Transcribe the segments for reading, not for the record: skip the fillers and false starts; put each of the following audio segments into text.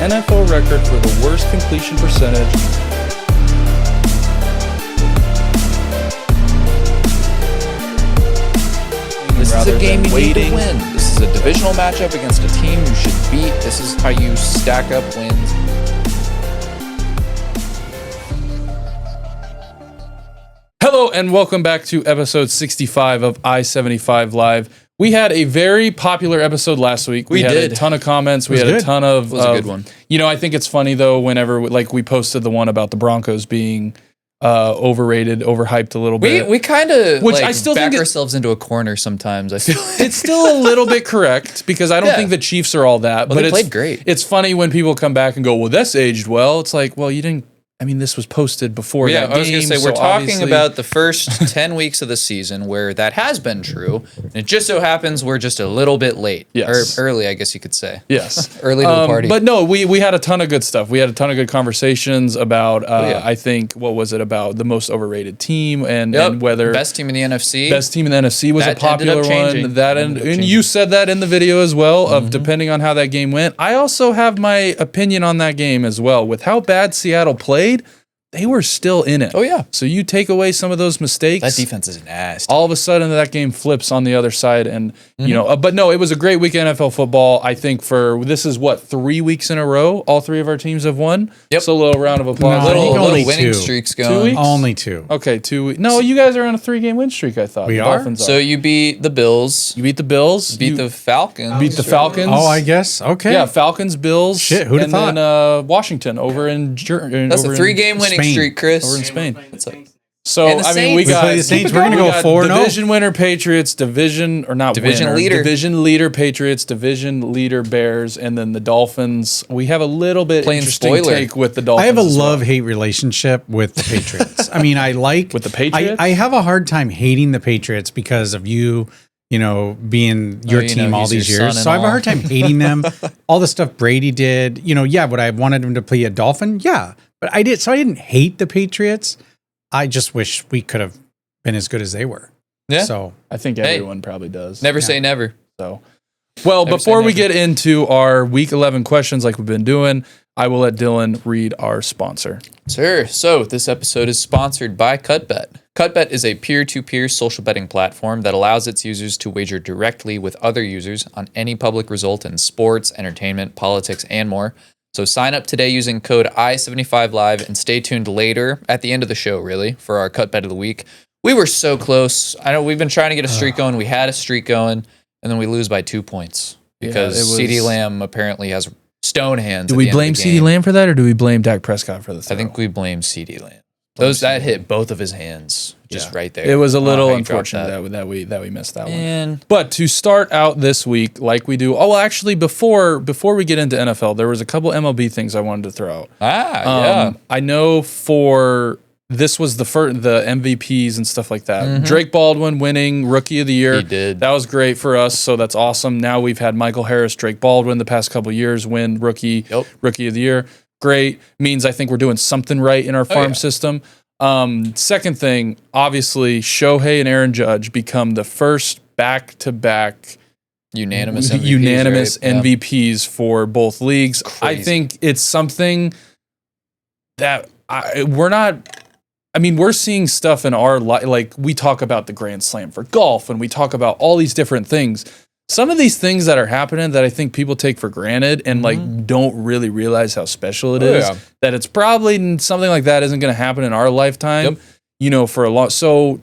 NFL record for the worst completion percentage. This is a game you need to win. This is a divisional matchup against a team you should beat. This is how you stack up wins. Hello and welcome back to episode 65 of i75Live. We had a very popular episode last week. We had a ton of comments. We had a ton of... It was a good one. You know, I think it's funny though, whenever we posted the one about the Broncos being overrated, overhyped a little bit. We kind of I still back think ourselves into a corner sometimes, I feel like. It's still a little bit correct because I don't think the Chiefs are all that. Well, but they played great. It's funny when people come back and go, well, that's aged well. It's like, well, you didn't... I mean, this was posted before that game. I was going to say, we're talking about the first 10 weeks of the season where that has been true. And it just so happens we're just a little bit late. Yes. Or early, I guess you could say. Yes. Early to the party. But no, we had a ton of good stuff. We had a ton of good conversations about, I think, what was it about the most overrated team and whether... Best team in the NFC. Best team in the NFC was that a popular one. And you said that in the video as well, of depending on how that game went. I also have my opinion on that game as well. With how bad Seattle played, they were still in it. Oh, yeah. So you take away some of those mistakes. That defense is nasty. All of a sudden, that game flips on the other side. And, you know, but no, it was a great week of NFL football. I think this is 3 weeks in a row, all three of our teams have won. Yep. So a little round of applause. Little winning streaks going. 2 weeks? Only two. Okay, 2 weeks. No, you guys are on a 3-game win streak, I thought. We the are? Dolphins So you beat the Bills. You beat the Bills. Beat the Falcons. Beat the Falcons. Oh, I guess. Okay. Yeah, Falcons, Bills. Shit, who'd have thought? And then Washington over in Germany. That's a 3-game winning Spain. streak, Chris. Over in Spain. What's up? So, And the I mean, we Saints. got... We play the Saints, we're going to go 4-0. Division winner Patriots, division leader Patriots, division leader Bears, and then the Dolphins. We have a little bit Playing interesting spoiler. take with the Dolphins. I have a as well. love-hate relationship with the Patriots. I mean, I like... With the Patriots? I have a hard time hating the Patriots because of you know, being your team all these years. So I have a hard time hating them. All the stuff Brady did, you know, would I have wanted him to play a Dolphin? Yeah. But I did. So I didn't hate the Patriots. I just wish we could have been as good as they were. Yeah. So I think everyone probably does. Never say never. So, well, before we get into our Week 11 questions like we've been doing, I will let Dylan read our sponsor. Sure. So this episode is sponsored by CutBet. CutBet is a peer-to-peer social betting platform that allows its users to wager directly with other users on any public result in sports, entertainment, politics, and more. So sign up today using code i75Live and stay tuned later at the end of the show, really, for our cut bet of the week. We were so close. I know we've been trying to get a streak going. We had a streak going, and then we lose by 2 points because CeeDee Lamb apparently has stone hands. Do we blame CeeDee Lamb for that, or do we blame Dak Prescott for the throw? I think we blame CeeDee Lamb. That hit both of his hands just right there. It was a little unfortunate that we missed that one. But to start out this week, like we do. Oh, actually, before we get into NFL, there was a couple MLB things I wanted to throw out. I know this was the MVPs and stuff like that. Drake Baldwin winning Rookie of the Year. He did. That was great for us, so that's awesome. Now we've had Michael Harris, Drake Baldwin the past couple years win Rookie of the Year. Great. Means I think we're doing something right in our farm system. Second thing, obviously, Shohei and Aaron Judge become the first back-to-back unanimous MVPs for both leagues. Crazy. I think it's something that we're seeing stuff in our life. Like, we talk about the Grand Slam for golf, and we talk about all these different things. Some of these things that are happening that I think people take for granted and like don't really realize how special it is, that it's probably something like that isn't going to happen in our lifetime, you know, for a lot. So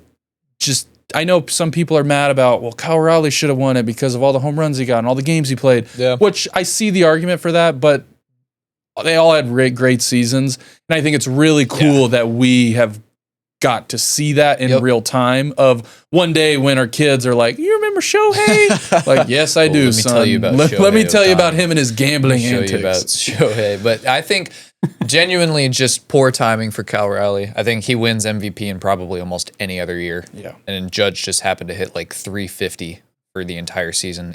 just, I know some people are mad about, well, Kyle Rowley should have won it because of all the home runs he got and all the games he played, which I see the argument for that, but they all had great seasons. And I think it's really cool that we have got to see that in real time of one day when our kids are like, you remember Shohei? Like, yes, I do, son. Let me tell you about him and his gambling antics. About Shohei. But I think genuinely just poor timing for Cal Rowley. I think he wins MVP in probably almost any other year. Yeah. And Judge just happened to hit like 350 for the entire season.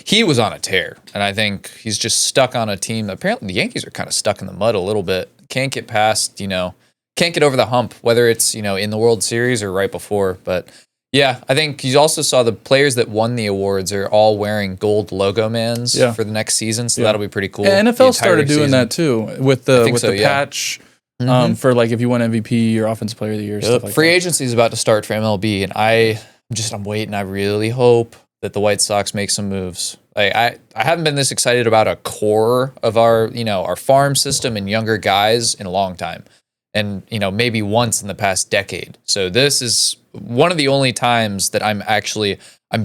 He was on a tear. And I think he's just stuck on a team. Apparently the Yankees are kind of stuck in the mud a little bit. Can't get past, can't get over the hump, whether it's, in the World Series or right before. But Yeah, I think you also saw the players that won the awards are all wearing gold logo mans for the next season, so that'll be pretty cool. And NFL started doing that too with the patch for like if you won MVP or Offensive Player of the Year. Stuff like Free agency is about to start for MLB, and I'm waiting. I really hope that the White Sox make some moves. I haven't been this excited about a core of our farm system and younger guys in a long time, and maybe once in the past decade. So this is one of the only times that I'm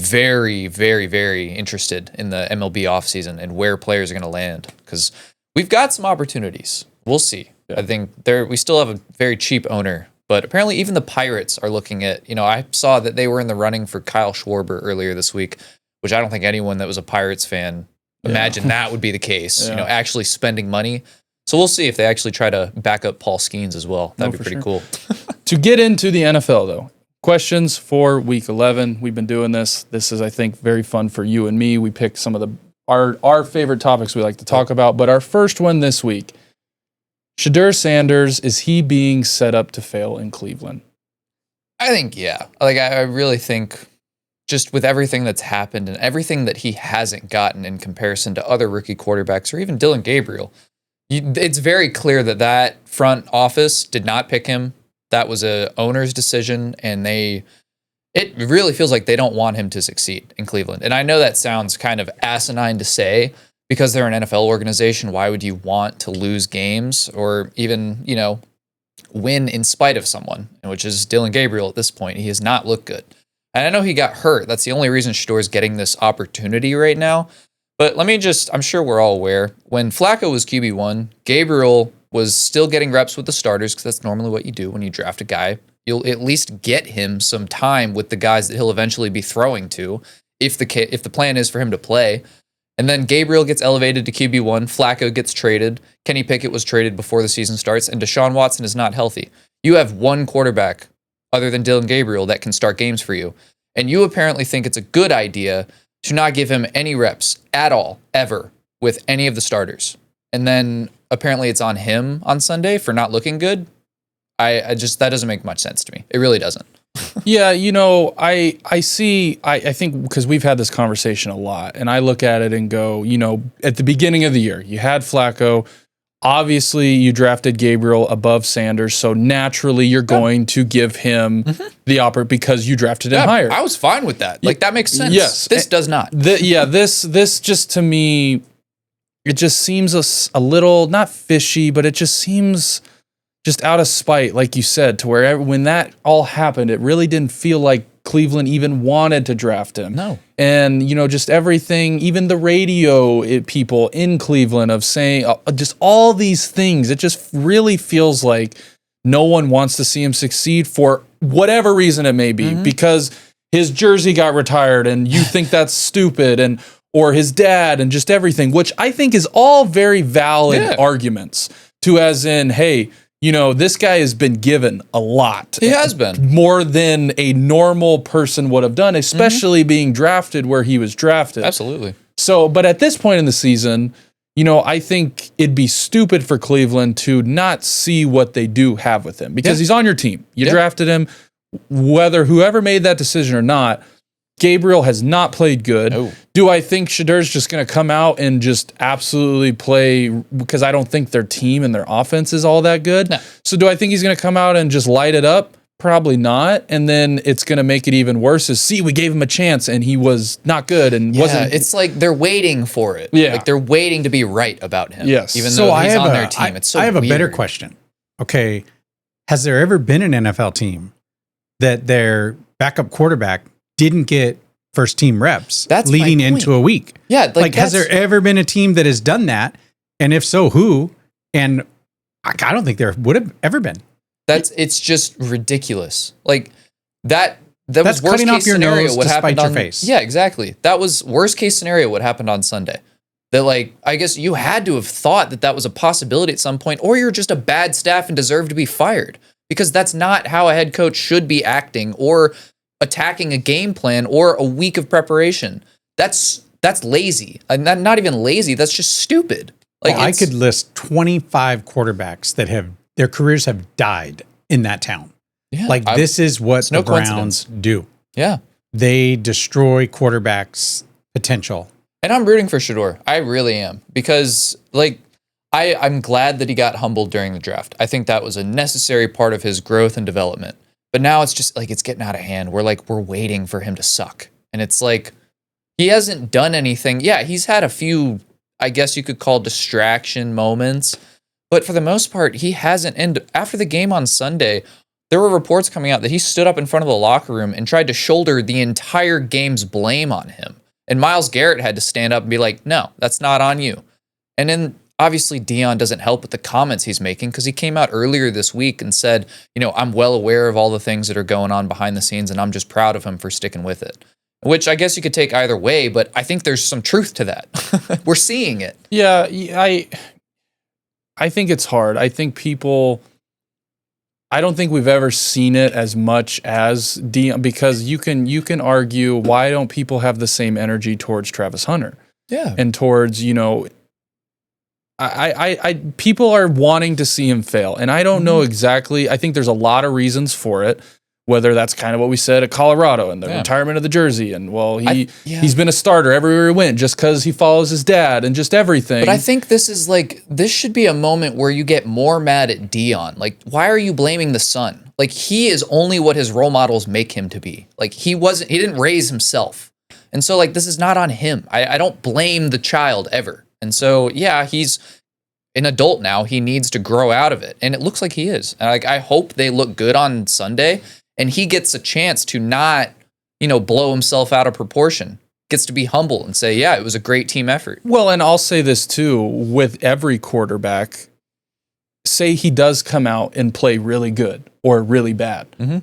very, very, very interested in the MLB offseason and where players are going to land, because we've got some opportunities. We'll see. Yeah. I think we still have a very cheap owner, but apparently even the Pirates are looking at, I saw that they were in the running for Kyle Schwarber earlier this week, which I don't think anyone that was a Pirates fan imagined that would be the case, actually spending money. So we'll see if they actually try to back up Paul Skeens as well. That'd be pretty cool. To get into the NFL though, questions for Week 11. We've been doing this. This is, I think, very fun for you and me. We pick some of our favorite topics we like to talk about. But our first one this week, Shedeur Sanders, is he being set up to fail in Cleveland? I think, yeah. I really think just with everything that's happened and everything that he hasn't gotten in comparison to other rookie quarterbacks or even Dylan Gabriel, it's very clear that front office did not pick him. That was a owner's decision, and it really feels like they don't want him to succeed in Cleveland. And I know that sounds kind of asinine to say because they're an NFL organization. Why would you want to lose games or even, win in spite of someone, which is Dylan Gabriel at this point? He has not looked good. And I know he got hurt. That's the only reason Shedeur is getting this opportunity right now. But I'm sure we're all aware, when Flacco was QB1, Gabriel was still getting reps with the starters, because that's normally what you do when you draft a guy. You'll at least get him some time with the guys that he'll eventually be throwing to, if the plan is for him to play. And then Gabriel gets elevated to QB1, Flacco gets traded, Kenny Pickett was traded before the season starts, and Deshaun Watson is not healthy. You have one quarterback, other than Dylan Gabriel, that can start games for you. And you apparently think it's a good idea to not give him any reps at all, ever, with any of the starters. And then apparently it's on him on Sunday for not looking good. That doesn't make much sense to me. It really doesn't. Yeah, I think because we've had this conversation a lot, and I look at it and go, at the beginning of the year, you had Flacco. Obviously, you drafted Gabriel above Sanders, so naturally you're going to give him the opportunity because you drafted him higher. I was fine with that. That makes sense. Yes. This does not. This just, to me, it just seems a little, not fishy, but it just seems just out of spite, like you said, to where when that all happened, it really didn't feel like Cleveland even wanted to draft him. No. And, just everything, even the radio people in Cleveland of saying just all these things, it just really feels like no one wants to see him succeed for whatever reason it may be, because his jersey got retired and you think that's stupid, or his dad, and just everything, which I think is all very valid arguments to, as in, hey, this guy has been given a lot. He has been. More than a normal person would have done, especially being drafted where he was drafted. Absolutely. So, but at this point in the season, I think it'd be stupid for Cleveland to not see what they do have with him, because he's on your team. You drafted him, whoever made that decision or not. Gabriel has not played good. No. Do I think Shedeur's just going to come out and just absolutely play? Because I don't think their team and their offense is all that good. No. So do I think he's going to come out and just light it up? Probably not. And then it's going to make it even worse. We gave him a chance and he was not good and wasn't. It's like they're waiting for it. Yeah. Like they're waiting to be right about him. Yes. Even though he's on their team. It's so I have weird. a better question. Okay. Has there ever been an NFL team that their backup quarterback didn't get first team reps leading into a week? Yeah. Has there ever been a team that has done that? And if so, who? And I don't think there would have ever been. It's just ridiculous. That's was worst cutting case off your scenario. nose what to happened spite on, your face. Yeah, exactly. That was worst case scenario. What happened on Sunday? That I guess you had to have thought that was a possibility at some point, or you're just a bad staff and deserve to be fired, because that's not how a head coach should be acting or attacking a game plan or a week of preparation. That's lazy. Not even lazy. That's just stupid. I could list 25 quarterbacks that their careers have died in that town. Yeah, this is what the Browns do. Yeah. They destroy quarterbacks' potential. And I'm rooting for Shedeur. I really am. Because, like, I'm glad that he got humbled during the draft. I think that was a necessary part of his growth and development. But now it's just, like, it's getting out of hand. We're waiting for him to suck. And it's like, he hasn't done anything. Yeah, he's had a few, I guess you could call distraction moments. But for the most part, he hasn't. And after the game on Sunday, there were reports coming out that he stood up in front of the locker room and tried to shoulder the entire game's blame on him. And Myles Garrett had to stand up and be like, no, that's not on you. And then obviously Deion doesn't help with the comments he's making because he came out earlier this week and said, I'm well aware of all the things that are going on behind the scenes and I'm just proud of him for sticking with it. Which I guess you could take either way, but I think there's some truth to that. We're seeing it. Yeah, I think it's hard. I think I don't think we've ever seen it as much as Deion, because you can argue, why don't people have the same energy towards Travis Hunter? Yeah. And towards, people are wanting to see him fail. And I don't know exactly. I think there's a lot of reasons for it. Whether that's kind of what we said at Colorado and the retirement of the jersey. And, he's been a starter everywhere he went just because he follows his dad and just everything. But I think this should be a moment where you get more mad at Deion. Like, why are you blaming the son? Like, he is only what his role models make him to be. Like, he didn't raise himself. And so, like, this is not on him. I don't blame the child ever. And so, yeah, he's an adult now. He needs to grow out of it. And it looks like he is. And, I hope they look good on Sunday. And he gets a chance to not, blow himself out of proportion. Gets to be humble and say, yeah, it was a great team effort. Well, and I'll say this too, with every quarterback, say he does come out and play really good or really bad. Mm-hmm.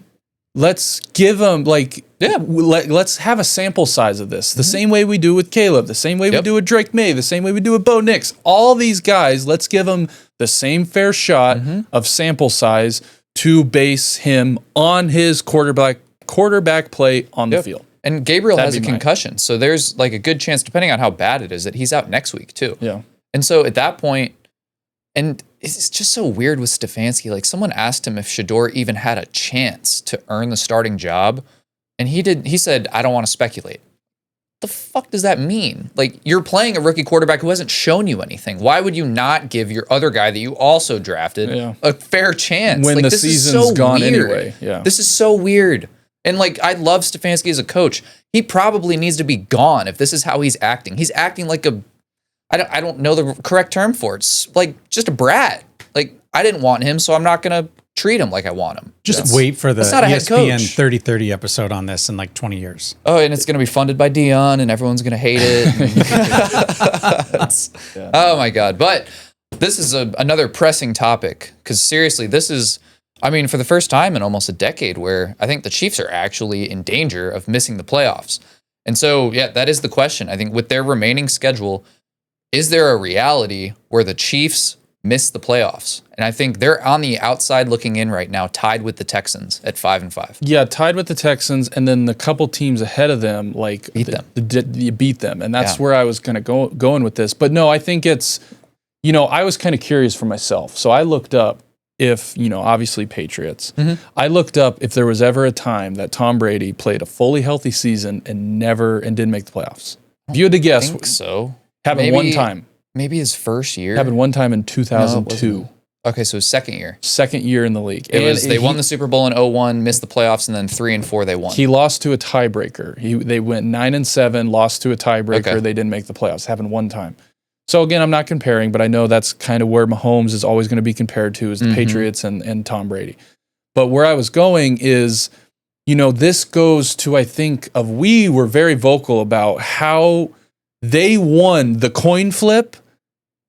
Let's give him, let's have a sample size of this. The same way we do with Caleb, the same way we do with Drake May, the same way we do with Bo Nix. All these guys, let's give them the same fair shot of sample size to base him on his quarterback play on the field. And Gabriel has a concussion, so there's like a good chance, depending on how bad it is, that he's out next week too. Yeah. And so at that point, and it's just so weird with Stefanski. Like, someone asked him if Shedeur even had a chance to earn the starting job, and he said, I don't want to speculate. The fuck does that mean? Like, you're playing a rookie quarterback who hasn't shown you anything. Why would you not give your other guy that you also drafted a fair chance? When the season's gone anyway. Yeah. This is so weird. And, I love Stefanski as a coach. He probably needs to be gone if this is how he's acting. He's acting like I don't know the correct term for it. It's like just a brat. Like, I didn't want him, so I'm not going to treat him like I want him. Just wait for the ESPN 30-30 episode on this in 20 years. Oh, and it's going to be funded by Deion, and everyone's going to hate it. Oh, my God. But this is another pressing topic, because seriously, this is, for the first time in almost a decade, where I think the Chiefs are actually in danger of missing the playoffs. And so, yeah, that is the question. I think with their remaining schedule, is there a reality where the Chiefs miss the playoffs? And I think they're on the outside looking in right now, tied with the Texans at 5-5. Yeah, tied with the Texans, and then the couple teams ahead of them, you beat them, and that's where I was kind of going with this. But no, I think it's, I was kind of curious for myself, so I looked up if obviously Patriots. Mm-hmm. I looked up if there was ever a time that Tom Brady played a fully healthy season and didn't make the playoffs. If you had to guess, I think so. Happened one time. Maybe his first year. Happened one time in 2002. Okay, so his second year. Second year in the league. They won the Super Bowl in 2001, missed the playoffs, and then 3-4 they won. He lost to a tiebreaker. They went 9-7, lost to a tiebreaker. Okay. They didn't make the playoffs. Happened one time. So again, I'm not comparing, but I know that's kind of where Mahomes is always going to be compared to, is the Patriots and Tom Brady. But where I was going is, this goes to, I think, we were very vocal about how they won the coin flip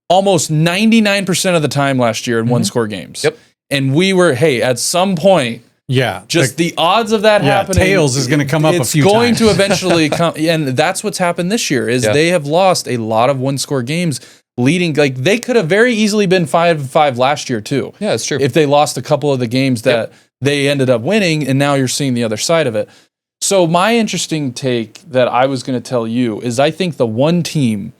almost 99% of the time last year in one-score games. Yep. And we were, at some point, the odds of that happening. Tails is going to come up a few times. It's going to eventually come, and that's what's happened this year, is they have lost a lot of one-score games leading. Like, they could have very easily been 5-5 last year, too. Yeah, that's true. If they lost a couple of the games that they ended up winning, and now you're seeing the other side of it. So my interesting take that I was going to tell you is, I think the one team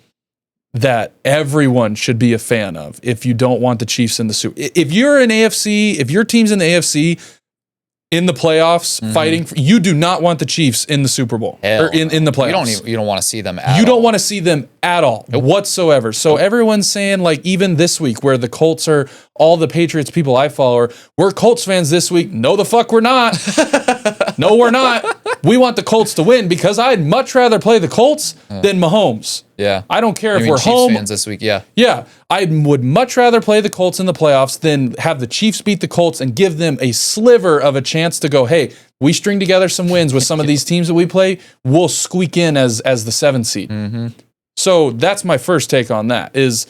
that everyone should be a fan of, if you don't want the Chiefs in the Super, if you're an AFC, if your team's in the AFC, in the playoffs, fighting. You do not want the Chiefs in the Super Bowl or in the playoffs. You don't want to see them at all. You don't want to see them at all whatsoever. So everyone's saying, like, even this week where the Colts are, all the Patriots people I follow we're Colts fans this week. No, the fuck we're not. No, we're not. We want the Colts to win because I'd much rather play the Colts than Mahomes. Yeah. I don't care if we're Chiefs home. fans this week, yeah. Yeah. I would much rather play the Colts in the playoffs than have the Chiefs beat the Colts and give them a sliver of a chance to go, hey, we string together some wins with some of these teams that we play. We'll squeak in as the 7th seed. So that's my first take on that is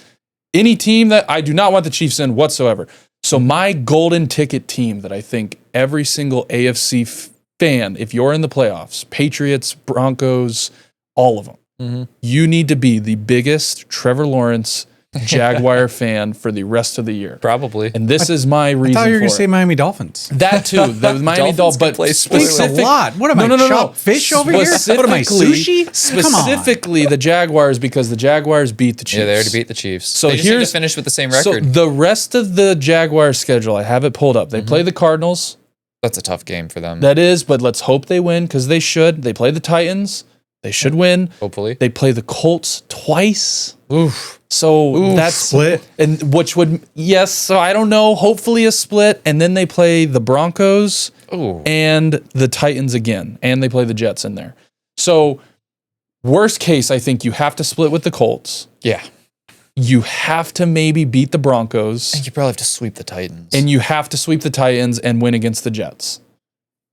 any team that I do not want the Chiefs in whatsoever. So my golden ticket team that I think every single AFC fan, if you're in the playoffs, Patriots, Broncos, all of them, you need to be the biggest Trevor Lawrence Jaguar fan for the rest of the year. Probably. And this is my reason. I thought you were going for to say it. Miami Dolphins. That too. The Miami Dolphins, but Thanks a specific. lot. What am I, chopped fish over here? What am I, sushi? Come on. Specifically the Jaguars because the Jaguars beat the Chiefs. Yeah, they already beat the Chiefs. So they just need here's to finish with the same So record. the rest of the Jaguars schedule, I have it pulled up. They play the Cardinals. That's a tough game for them. That is, but let's hope they win because they should. They play the Titans. They should win. Hopefully. They play the Colts twice. Oof. So that's split. And which would, yes. So I don't know. Hopefully a split. And then they play the Broncos and the Titans again. And they play the Jets in there. So worst case, I think you have to split with the Colts. Yeah. You have to maybe beat the Broncos. I think you probably have to sweep the Titans. And you have to sweep the Titans and win against the Jets.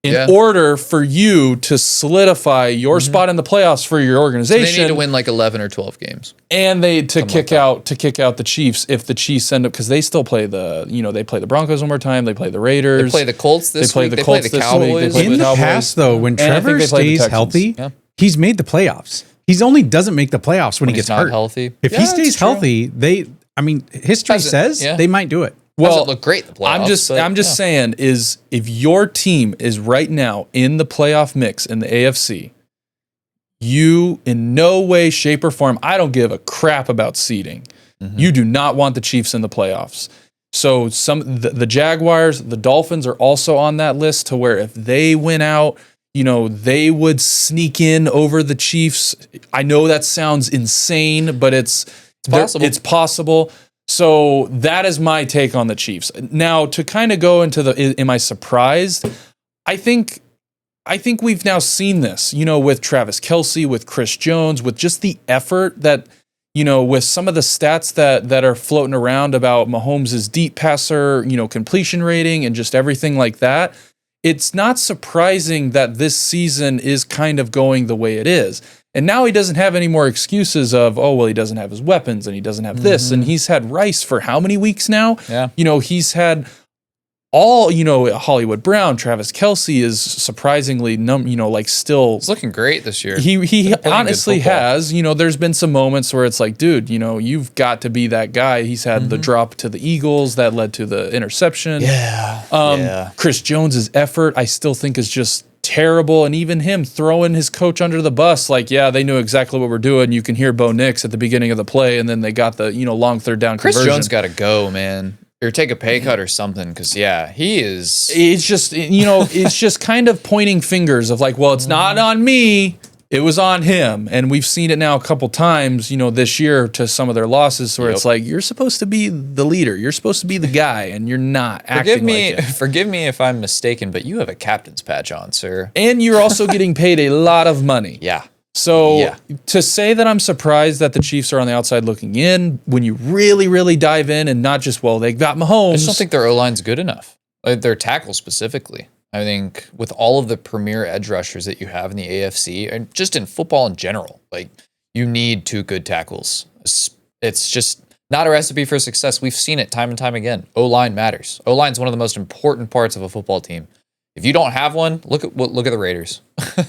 In Yeah. order for you to solidify your spot in the playoffs for your So organization, they need to win like 11 or 12 games. and to kick out the Chiefs if the Chiefs end up, because they still play they play the Broncos one more time, they play the Raiders, They play the Colts this week. They play the Cowboys. In the past, though, when And I think Trevor they played the stays Texans. healthy, Yeah. he's made the playoffs. He only doesn't make the playoffs when he he's gets not hurt. healthy. If Yeah, he that's stays true. healthy, history says they might do it. Doesn't look great in the playoffs. I'm just saying is if your team is right now in the playoff mix in the AFC, you in no way, shape, or form, I don't give a crap about seeding. You do not want the Chiefs in the playoffs. So the Jaguars, the Dolphins are also on that list to where if they win out, they would sneak in over the Chiefs. I know that sounds insane, but it's possible. It's possible. So that is my take on the Chiefs. Now, to kind of go into am I surprised? I think we've now seen this, with Travis Kelce, with Chris Jones, with just the effort that, with some of the stats that are floating around about Mahomes' deep passer, completion rating and just everything like that. It's not surprising that this season is kind of going the way it is. And now he doesn't have any more excuses of, he doesn't have his weapons and he doesn't have this. And he's had Rice for how many weeks now? Yeah. He's had all, Hollywood Brown, Travis Kelce is surprisingly, still. It's looking great this year. He honestly has, there's been some moments where it's like, dude, you've got to be that guy. He's had the drop to the Eagles that led to the interception. Yeah. Chris Jones's effort, I still think is just terrible. And even him throwing his coach under the bus, they knew exactly what we're doing. You can hear Bo Nix at the beginning of the play, and then they got the, long third down Chris conversion. Jones got to go, man. Or take a pay cut or something, because he is. It's just, it's just kind of pointing fingers of it's not on me. It was on him. And we've seen it now a couple times, this year to some of their losses where it's you're supposed to be the leader. You're supposed to be the guy, and you're not acting like it. Forgive me if I'm mistaken, but you have a captain's patch on, sir. And you're also getting paid a lot of money. Yeah. So to say that I'm surprised that the Chiefs are on the outside looking in, when you really, really dive in and not just, they got Mahomes. I just don't think their O-line's good enough. Their tackle specifically. I think with all of the premier edge rushers that you have in the AFC, and just in football in general, you need 2 good tackles. It's just not a recipe for success. We've seen it time and time again. O-line matters. O-line's one of the most important parts of a football team. If you don't have one, look at the Raiders.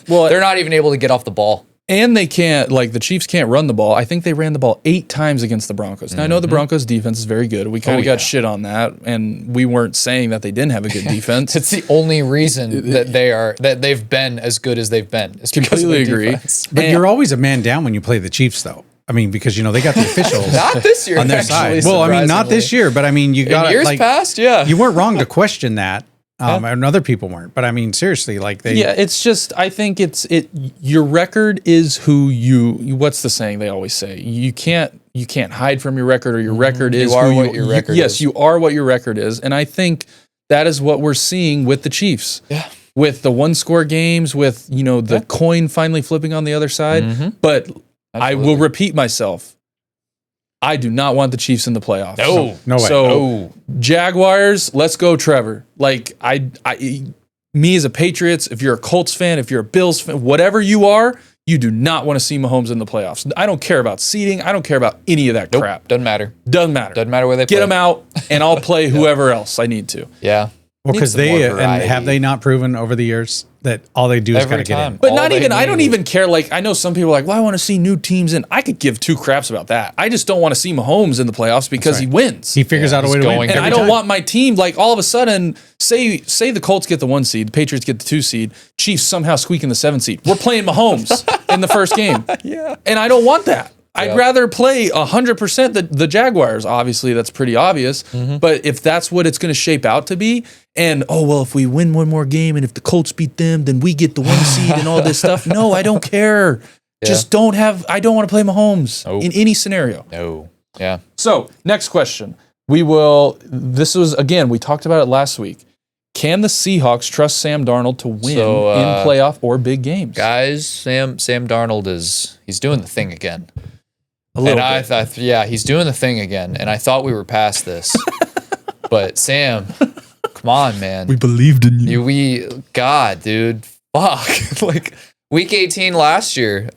Well, they're not even able to get off the ball. And they can't, the Chiefs can't run the ball. I think they ran the ball 8 times against the Broncos. Now, I know the Broncos defense is very good. We kind of got shit on that, and we weren't saying that they didn't have a good defense. It's the only reason that they've been as good as they've been. It's completely agree. Defense. But you're always a man down when you play the Chiefs, though. I mean, because, they got the officials Not this year, on their actually, side. Well, I mean, not this year, but I mean, you got in years past, yeah. You weren't wrong to question that. And other people weren't. But I mean, seriously, like it's just, I think your record is who what's the saying they always say? You can't hide from your record, or your record is what your record is. Yes, you are what your record is. And I think that is what we're seeing with the Chiefs. Yeah. With the 1-score games, with, the coin finally flipping on the other side. Mm-hmm. But Absolutely. I will repeat myself. I do not want the Chiefs in the playoffs. No way. So Jaguars, let's go, Trevor. Like me as a Patriots, if you're a Colts fan, if you're a Bills fan, whatever you are, you do not want to see Mahomes in the playoffs. I don't care about seeding. I don't care about any of that crap. Doesn't matter. Doesn't matter. Doesn't matter where they get play. them out, and I'll play whoever else I need to. Yeah. Well, because have they not proven over the years that all they do is kind of get in? But I don't even care. Like, I know some people are like, well, I want to see new teams in. I could give two craps about that. I just don't want to see Mahomes in the playoffs because he wins. He figures out a way to win. And I don't want my team, like, all of a sudden, say the Colts get the 1 seed, the Patriots get the 2 seed, Chiefs somehow squeaking the 7 seed. We're playing Mahomes in the first game. Yeah. And I don't want that. I'd rather play 100% the Jaguars. Obviously, that's pretty obvious. Mm-hmm. But if that's what it's going to shape out to be, and if we win one more game, and if the Colts beat them, then we get the 1 seed and all this stuff. No, I don't care. Yeah. I don't want to play Mahomes in any scenario. No. Yeah. So, next question. We talked about it last week. Can the Seahawks trust Sam Darnold to win in playoff or big games? Guys, Sam Darnold he's doing the thing again. I thought, he's doing the thing again. And I thought we were past this. But Sam, come on, man. We believed in you. God, dude, fuck. Like week 18 last year,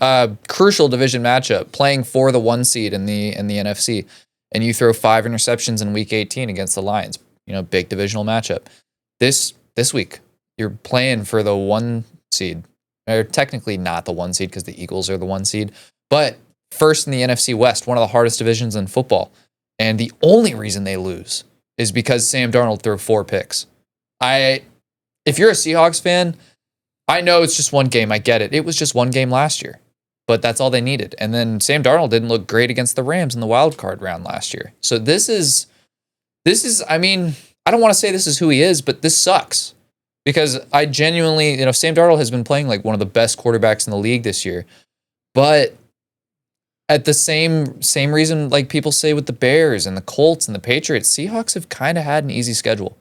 crucial division matchup, playing for the 1 seed in the NFC, and you throw 5 interceptions in week 18 against the Lions. Big divisional matchup. This week, you're playing for the 1 seed, or technically not the 1 seed because the Eagles are the 1 seed, but first in the NFC West, one of the hardest divisions in football. And the only reason they lose is because Sam Darnold threw 4 picks. If you're a Seahawks fan, I know it's just 1 game. I get it. It was just 1 game last year, but that's all they needed. And then Sam Darnold didn't look great against the Rams in the wild card round last year. So this is, I mean, I don't want to say this is who he is, but this sucks. Because I genuinely, Sam Darnold has been playing like one of the best quarterbacks in the league this year. But at the same reason, like people say with the Bears and the Colts and the Patriots, Seahawks have kind of had an easy schedule.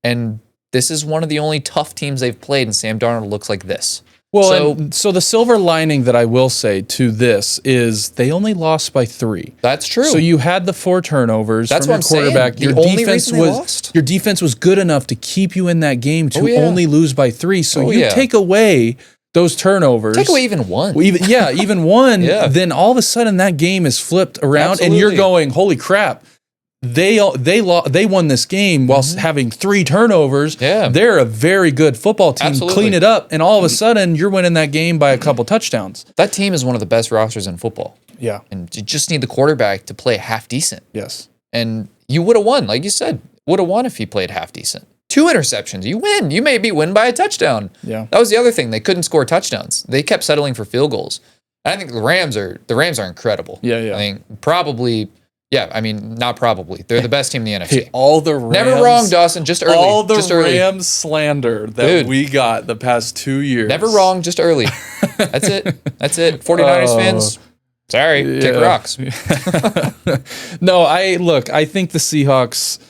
And this is one of the only tough teams they've played, and Sam Darnold looks like this. Well, so the silver lining that I will say to this is they only lost by 3. That's true. So you had the 4 turnovers from your quarterback. Saying. Your defense was good enough to keep you in that game to only lose by 3. So take away those turnovers. Take away even 1. Even 1. Then all of a sudden that game is flipped around, and you're going, holy crap. They won this game while having 3 turnovers. Yeah. They're a very good football team. Absolutely. Clean it up, and all of a sudden you're winning that game by a couple touchdowns. That team is one of the best rosters in football. Yeah. And you just need the quarterback to play half decent. Yes. And you would have won, like you said. Would have won if he played half decent. 2 interceptions, you win. You maybe win by a touchdown. Yeah. That was the other thing. They couldn't score touchdowns. They kept settling for field goals. And I think the Rams are incredible. Yeah. I think probably. Yeah, I mean, not probably. They're the best team in the NFC. All the Rams, never wrong, Dawson. Just early. All the just early. Rams slander that we got the past 2 years. Never wrong, just early. That's it. 49ers fans, sorry, kick rocks. No, I think the Seahawks,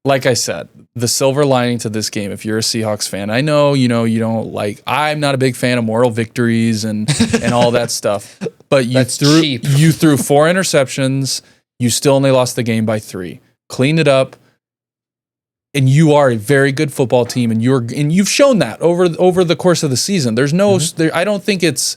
like I said, the silver lining to this game, if you're a Seahawks fan, I know, you don't like, I'm not a big fan of moral victories and all that stuff, but you threw 4 interceptions. You still only lost the game by 3. Clean it up, and you are a very good football team, and you've shown that over the course of the season. There's no, I don't think it's,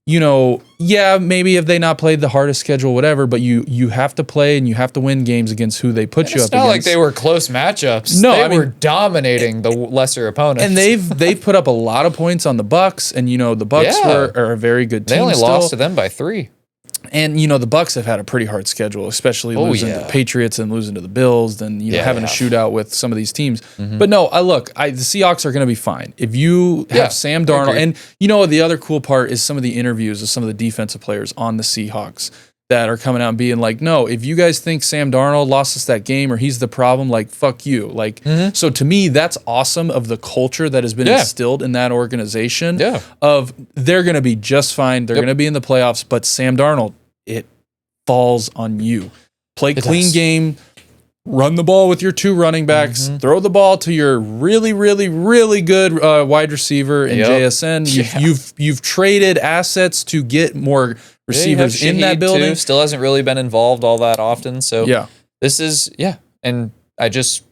maybe if they not played the hardest schedule, whatever, but you have to play and you have to win games against who they put you up against. It's not like they were close matchups. No, they were dominating the lesser opponents. And they've put up a lot of points on the Bucs, and the Bucs are a very good team. They only lost to them by 3. And, the Bucs have had a pretty hard schedule, especially losing to the Patriots and losing to the Bills, then, having a shootout with some of these teams. Mm-hmm. But no, the Seahawks are going to be fine. If you have Sam Darnold, and the other cool part is some of the interviews of some of the defensive players on the Seahawks. that are coming out and being like, no, if you guys think Sam Darnold lost us that game or he's the problem, like, fuck you. Like, so to me, that's awesome of the culture that has been instilled in that organization of they're going to be just fine. They're going to be in the playoffs, but Sam Darnold, it falls on you. Play clean game, run the ball with your 2 running backs, throw the ball to your really, really, really good wide receiver in JSN. You've traded assets to get more receivers in that building. Too. Still hasn't really been involved all that often. So this is, and I just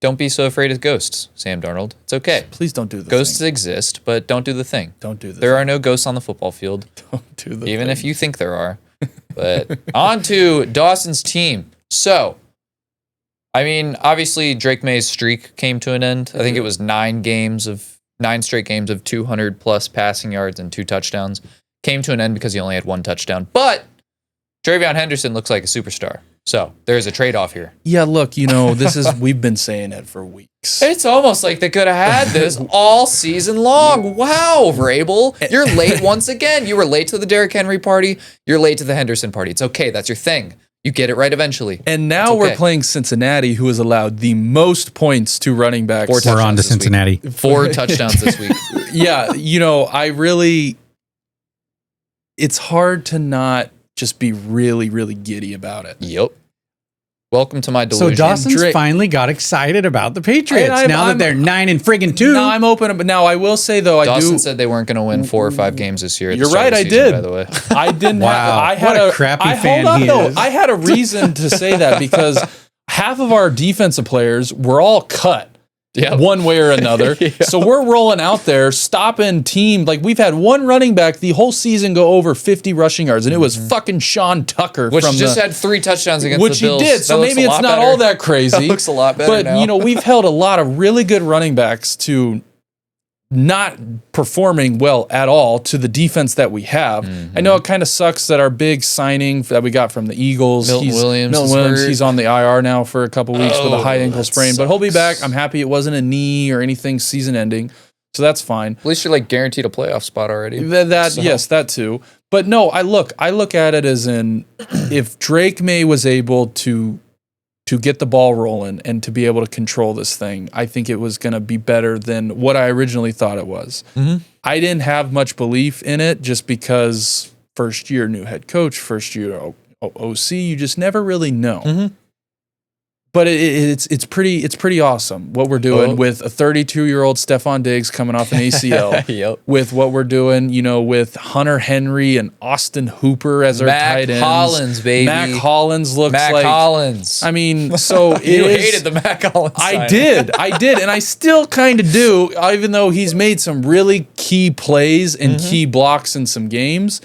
don't be so afraid of ghosts, Sam Darnold. It's okay. Please don't do the ghosts thing. exist, but don't do the thing. Don't do the There are no ghosts on the football field. Don't do the Even thing. if you think there are. But on to Dawson's team. So, I mean, obviously Drake May's streak came to an end. I think it was 9 straight games of 200 plus passing yards and 2 touchdowns. Came to an end because he only had 1 touchdown. But Travion Henderson looks like a superstar. So there's a trade-off here. Yeah, look, we've been saying it for weeks. It's almost like they could have had this all season long. Wow, Vrabel. You're late once again. You were late to the Derrick Henry party. You're late to the Henderson party. It's okay. That's your thing. You get it right eventually. And now we're playing Cincinnati, who has allowed the most points to running backs. We're on to Cincinnati. 4 touchdowns this week. Yeah, it's hard to not just be really, really giddy about it. Yep. Welcome to my delusion. So Dawson's finally got excited about the Patriots now that they're 9-2. No, I'm open. But now I will say though, Dawson said they weren't going to win 4 or 5 games this year. You're right. I did. By the way, I didn't. Wow. I had what a crappy fan he is. I had a reason to say that because half of our defensive players were all cut. One way or another. So we're rolling out there, stopping team. Like we've had one running back the whole season go over 50 rushing yards, and it was fucking Sean Tucker. Which just had 3 touchdowns against the Bills. Which he did, so maybe it's not all that crazy. That looks a lot better now. But, we've held a lot of really good running backs to not performing well at all to the defense that we have. I know it kind of sucks that our big signing that we got from the Eagles, Milton Williams, he's on the IR now for a couple weeks with a high ankle sprain, but he'll be back. I'm happy it wasn't a knee or anything season ending, so that's fine. At least you're like guaranteed a playoff spot already. Yes, that too. But no, I look at it as in if Drake May was able to get the ball rolling and to be able to control this thing, I think it was going to be better than what I originally thought it was. I didn't have much belief in it just because first year new head coach, first year OC, you just never really know. But it's pretty awesome what we're doing with a 32-year-old Stephon Diggs coming off an ACL. With what we're doing, with Hunter Henry and Austin Hooper as our tight ends. Mac Hollins, baby. Mac Hollins looks like... Mac Hollins. I mean, so you hated the Mac Hollins I did, and I still kind of do, even though he's made some really key plays and key blocks in some games.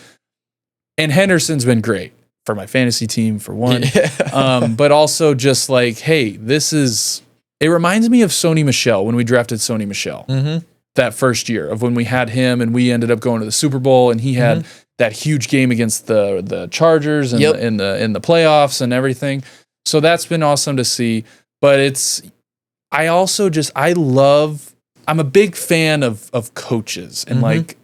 And Henderson's been great. For my fantasy team, for one. But also just like, hey, it reminds me of Sony Michel when we drafted Sony Michel that first year of when we had him and we ended up going to the Super Bowl and he had that huge game against the Chargers and in the playoffs and everything. So that's been awesome to see. But I'm a big fan of coaches and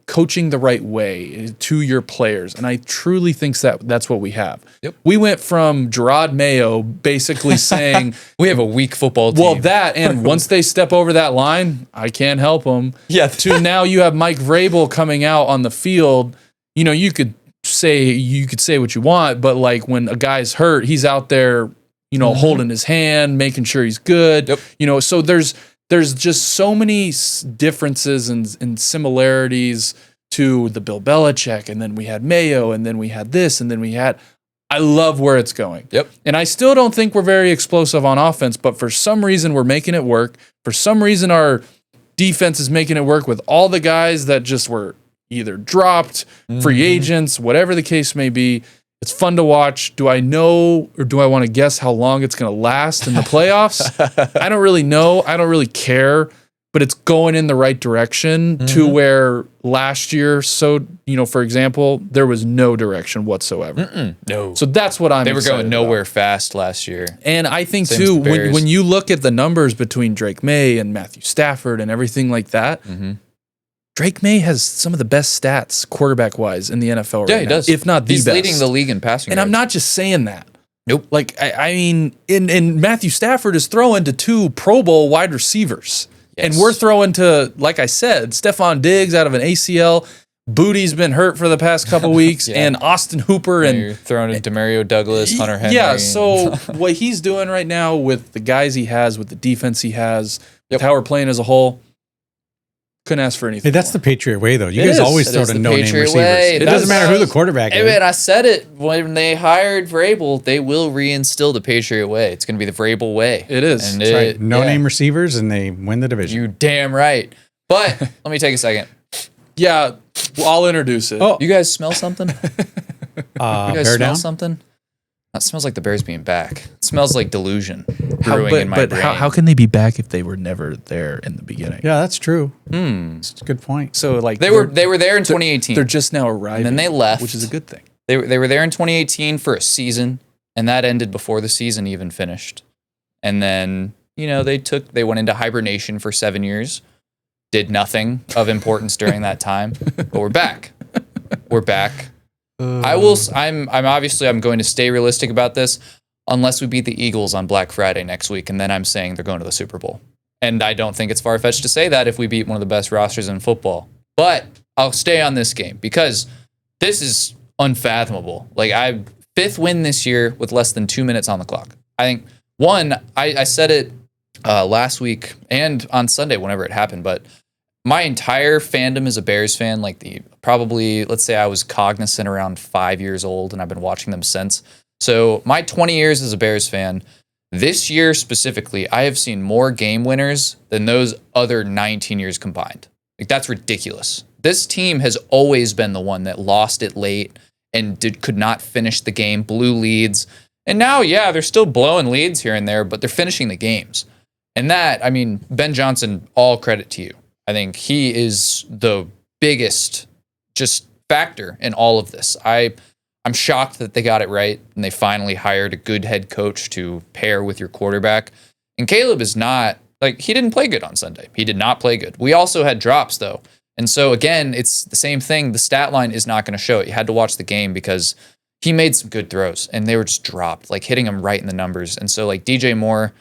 coaching the right way to your players. And I truly think that's what we have. We went from Gerard Mayo basically saying... we have a weak football team. Well, that, and once they step over that line, I can't help them. To now you have Mike Vrabel coming out on the field. You could say what you want, but like when a guy's hurt, he's out there, holding his hand, making sure he's good. So there's just so many differences and similarities to the Bill Belichick, and then we had Mayo, and then we had this, and then I love where it's going. And I still don't think we're very explosive on offense, but for some reason we're making it work. For some reason our defense is making it work with all the guys that just were either dropped, free agents, whatever the case may be. It's fun to watch. Do I know or do I want to guess how long it's going to last in the playoffs? I don't really know. I don't really care, but it's going in the right direction to where last year, for example, there was no direction whatsoever. No. So that's what They were going nowhere fast last year. And I think too, when you look at the numbers between Drake May and Matthew Stafford and everything like that, Drake May has some of the best stats quarterback-wise in the NFL right now. Yeah, he does. If not the He's best. leading the league in passing And yards. I'm not just saying that. Nope. Like, I mean, in Matthew Stafford is throwing to 2 Pro Bowl wide receivers. Yes. And we're throwing to, like I said, Stephon Diggs out of an ACL. Booty's been hurt for the past couple weeks. Yeah. And Austin Hooper. And And you're throwing in Demario Douglas, Hunter Henry. yeah, so what he's doing right now with the guys he has, with the defense he has, with how we're playing as a whole, couldn't ask for anything Hey, that's more. the Patriot way, though. You It guys is. always It throw is to the no-name Patriot receivers. way. It doesn't matter who the quarterback Hey, is. man, I said it when they hired Vrabel. They will reinstill the Patriot way. It's going to be the Vrabel way. It is. And That's right. yeah. No-name receivers, and they win the division. You damn right. But let me take a second. Yeah, well, I'll introduce it. Oh, You guys smell something? You guys bear smell down? something? That smells like the Bears being back. It smells like delusion How- brewing in my brain. how can they be back if they were never there in the beginning? Yeah, that's true. That's a good point. So like they were there in 2018. They're just now arriving. And then they left. which is a good thing. They were there in 2018 for a season, and that ended before the season even finished. And then, they went into hibernation for 7 years, did nothing of importance during that time, but we're back. We're back. I'm going to stay realistic about this unless we beat the Eagles on Black Friday next week, and then I'm saying they're going to the Super Bowl. And I don't think it's far-fetched to say that if we beat one of the best rosters in football. But I'll stay on this game because this is unfathomable. Like, fifth win this year with less than 2 minutes on the clock. I think, I said it last week and on Sunday whenever it happened, but my entire fandom is a Bears fan. Like, let's say I was cognizant around 5 years old, and I've been watching them since. So my 20 years as a Bears fan, this year specifically, I have seen more game winners than those other 19 years combined. Like, that's ridiculous. This team has always been the one that lost it late and could not finish the game, blew leads. And now, yeah, they're still blowing leads here and there, but they're finishing the games. And that, Ben Johnson, all credit to you. I think he is the biggest just factor in all of this. I'm shocked that they got it right and they finally hired a good head coach to pair with your quarterback. And Caleb is not, he didn't play good on Sunday. He did not play good. We also had drops, though. And so, again, it's the same thing. The stat line is not going to show it. You had to watch the game because he made some good throws and they were just dropped, hitting him right in the numbers. And so, DJ Moore,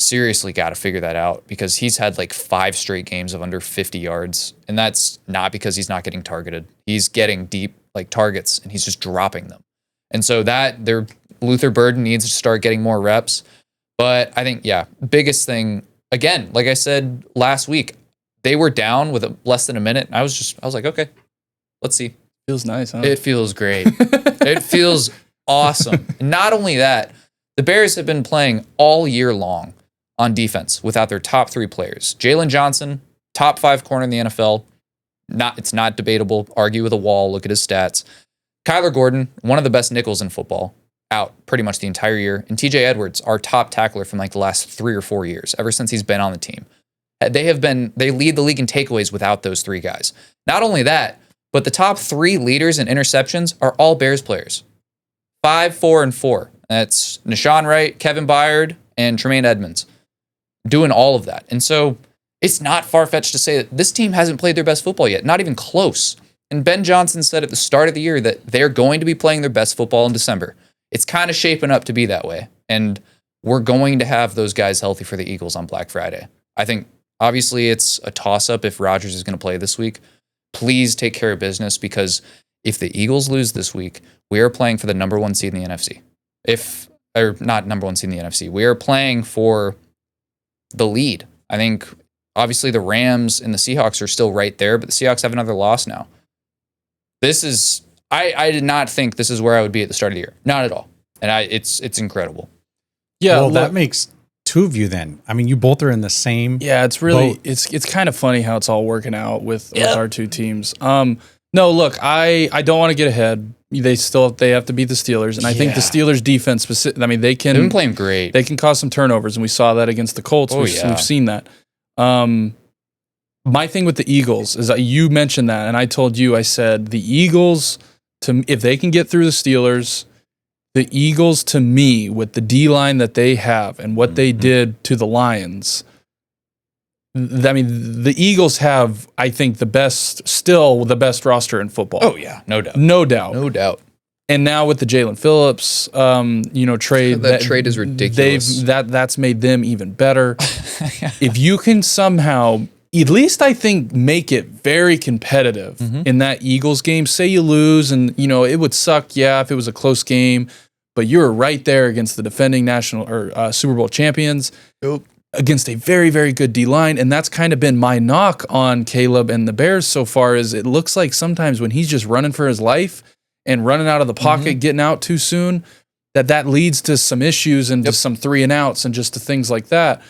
seriously got to figure that out because he's had 5 straight games of under 50 yards. And that's not because he's not getting targeted. He's getting deep targets and he's just dropping them. And so Luther Burden needs to start getting more reps. But I think, biggest thing, again, like I said last week, they were down with less than a minute. And I was like, okay, let's see. Feels nice, huh? It feels great. It feels awesome. Not only that, the Bears have been playing all year long on defense without their top 3 players. Jalen Johnson, top 5 corner in the NFL. It's not debatable. Argue with a wall. Look at his stats. Kyler Gordon, one of the best nickels in football, out pretty much the entire year. And TJ Edwards, our top tackler from the last 3 or 4 years, ever since he's been on the team. They lead the league in takeaways without those 3 guys. Not only that, but the top 3 leaders in interceptions are all Bears players. 5, 4, and 4. That's Nashawn Wright, Kevin Byard, and Tremaine Edmonds doing all of that. And so it's not far-fetched to say that this team hasn't played their best football yet, not even close. And Ben Johnson said at the start of the year that they're going to be playing their best football in December. It's kind of shaping up to be that way. And we're going to have those guys healthy for the Eagles on Black Friday. I think, obviously, it's a toss-up if Rodgers is going to play this week. Please take care of business because if the Eagles lose this week, we are playing for the number 1 seed in the NFC. Or not number 1 seed in the NFC. We are playing for the lead. I think, obviously, the Rams and the Seahawks are still right there, but the Seahawks have another loss now. I did not think this is where I would be at the start of the year. Not at all. And it's incredible. Yeah, well, that makes 2 of you then. You both are in the same. Yeah, it's really boat. it's kind of funny how it's all working out with our 2 teams. No, look, I don't want to get ahead. They have to beat the Steelers, and I think the Steelers defense they've been playing great. They can cause some turnovers, and we saw that against the Colts. We've seen that. My thing with the Eagles is that you mentioned that, and I told you, I said the Eagles, if they can get through the Steelers, the Eagles, to me, with the D-line that they have and what they did to the Lions, I mean, the Eagles have, I think, still the best roster in football. Oh yeah, no doubt. No doubt. No doubt. And now with the Jalen Phillips, trade, that trade is ridiculous. That's made them even better. If you can somehow, at least I think, make it very competitive in that Eagles game. Say you lose, and it would suck. Yeah, if it was a close game, but you were right there against the defending national or Super Bowl champions. Nope. Against a very, very good D-line. And that's kind of been my knock on Caleb and the Bears so far, is it looks like sometimes when he's just running for his life and running out of the pocket, getting out too soon, that leads to some issues and to some 3-and-outs and just to things like that.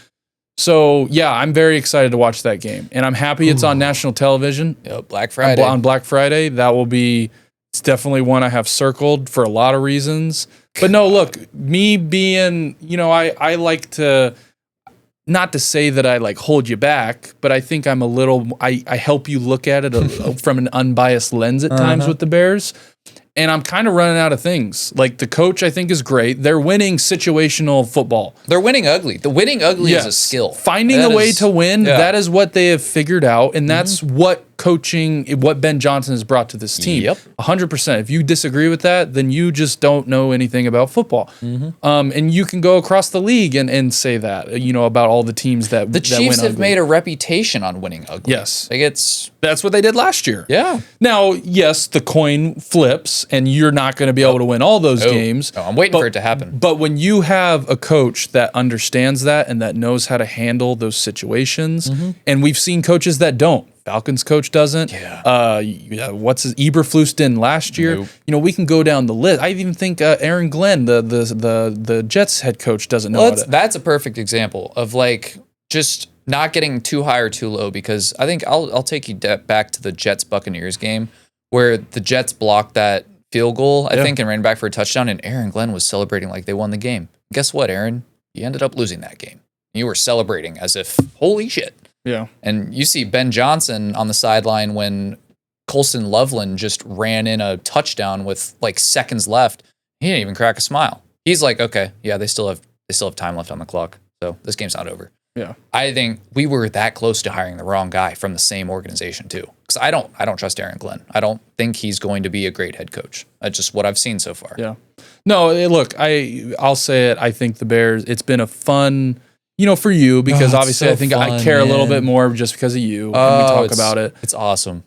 So, yeah, I'm very excited to watch that game. And I'm happy it's on national television. Yep, Black Friday. On Black Friday. It's definitely one I have circled for a lot of reasons. But no, look, me being, I like to... Not to say that I like hold you back, but I think I'm I help you look at it from an unbiased lens at times with the Bears. And I'm kind of running out of things. Like, the coach, I think, is great. They're winning situational football. They're winning ugly. The winning ugly is a skill. Finding a way to win, that is what they have figured out. And that's what Ben Johnson has brought to this team. Yep. 100%. If you disagree with that, then you just don't know anything about football. And you can go across the league and say that, about all the teams that the Chiefs have made a reputation on winning ugly. Yes. That's what they did last year. Yeah. Now, yes, the coin flips and you're not going to be able to win all those games. No, I'm waiting for it to happen. But when you have a coach that understands that and that knows how to handle those situations, and we've seen coaches that don't. Falcons coach doesn't. Yeah. Eberflus didn't last year. Nope. We can go down the list. I even think Aaron Glenn, the Jets head coach, doesn't know That's a perfect example of just not getting too high or too low, because I think I'll take you back to the Jets-Buccaneers game where the Jets blocked that field goal, I think, and ran back for a touchdown, and Aaron Glenn was celebrating like they won the game. Guess what, Aaron? You ended up losing that game. You were celebrating as if, holy shit. Yeah. And you see Ben Johnson on the sideline when Colston Loveland just ran in a touchdown with seconds left. He didn't even crack a smile. He's like, okay, yeah, they still have time left on the clock, so this game's not over. Yeah. I think we were that close to hiring the wrong guy from the same organization too. Because I don't trust Aaron Glenn. I don't think he's going to be a great head coach. That's just what I've seen so far. Yeah. No, look, I'll say it. I think the Bears, it's been a fun, for you, because obviously I think I care a little bit more just because of you when we talk about it. It's awesome.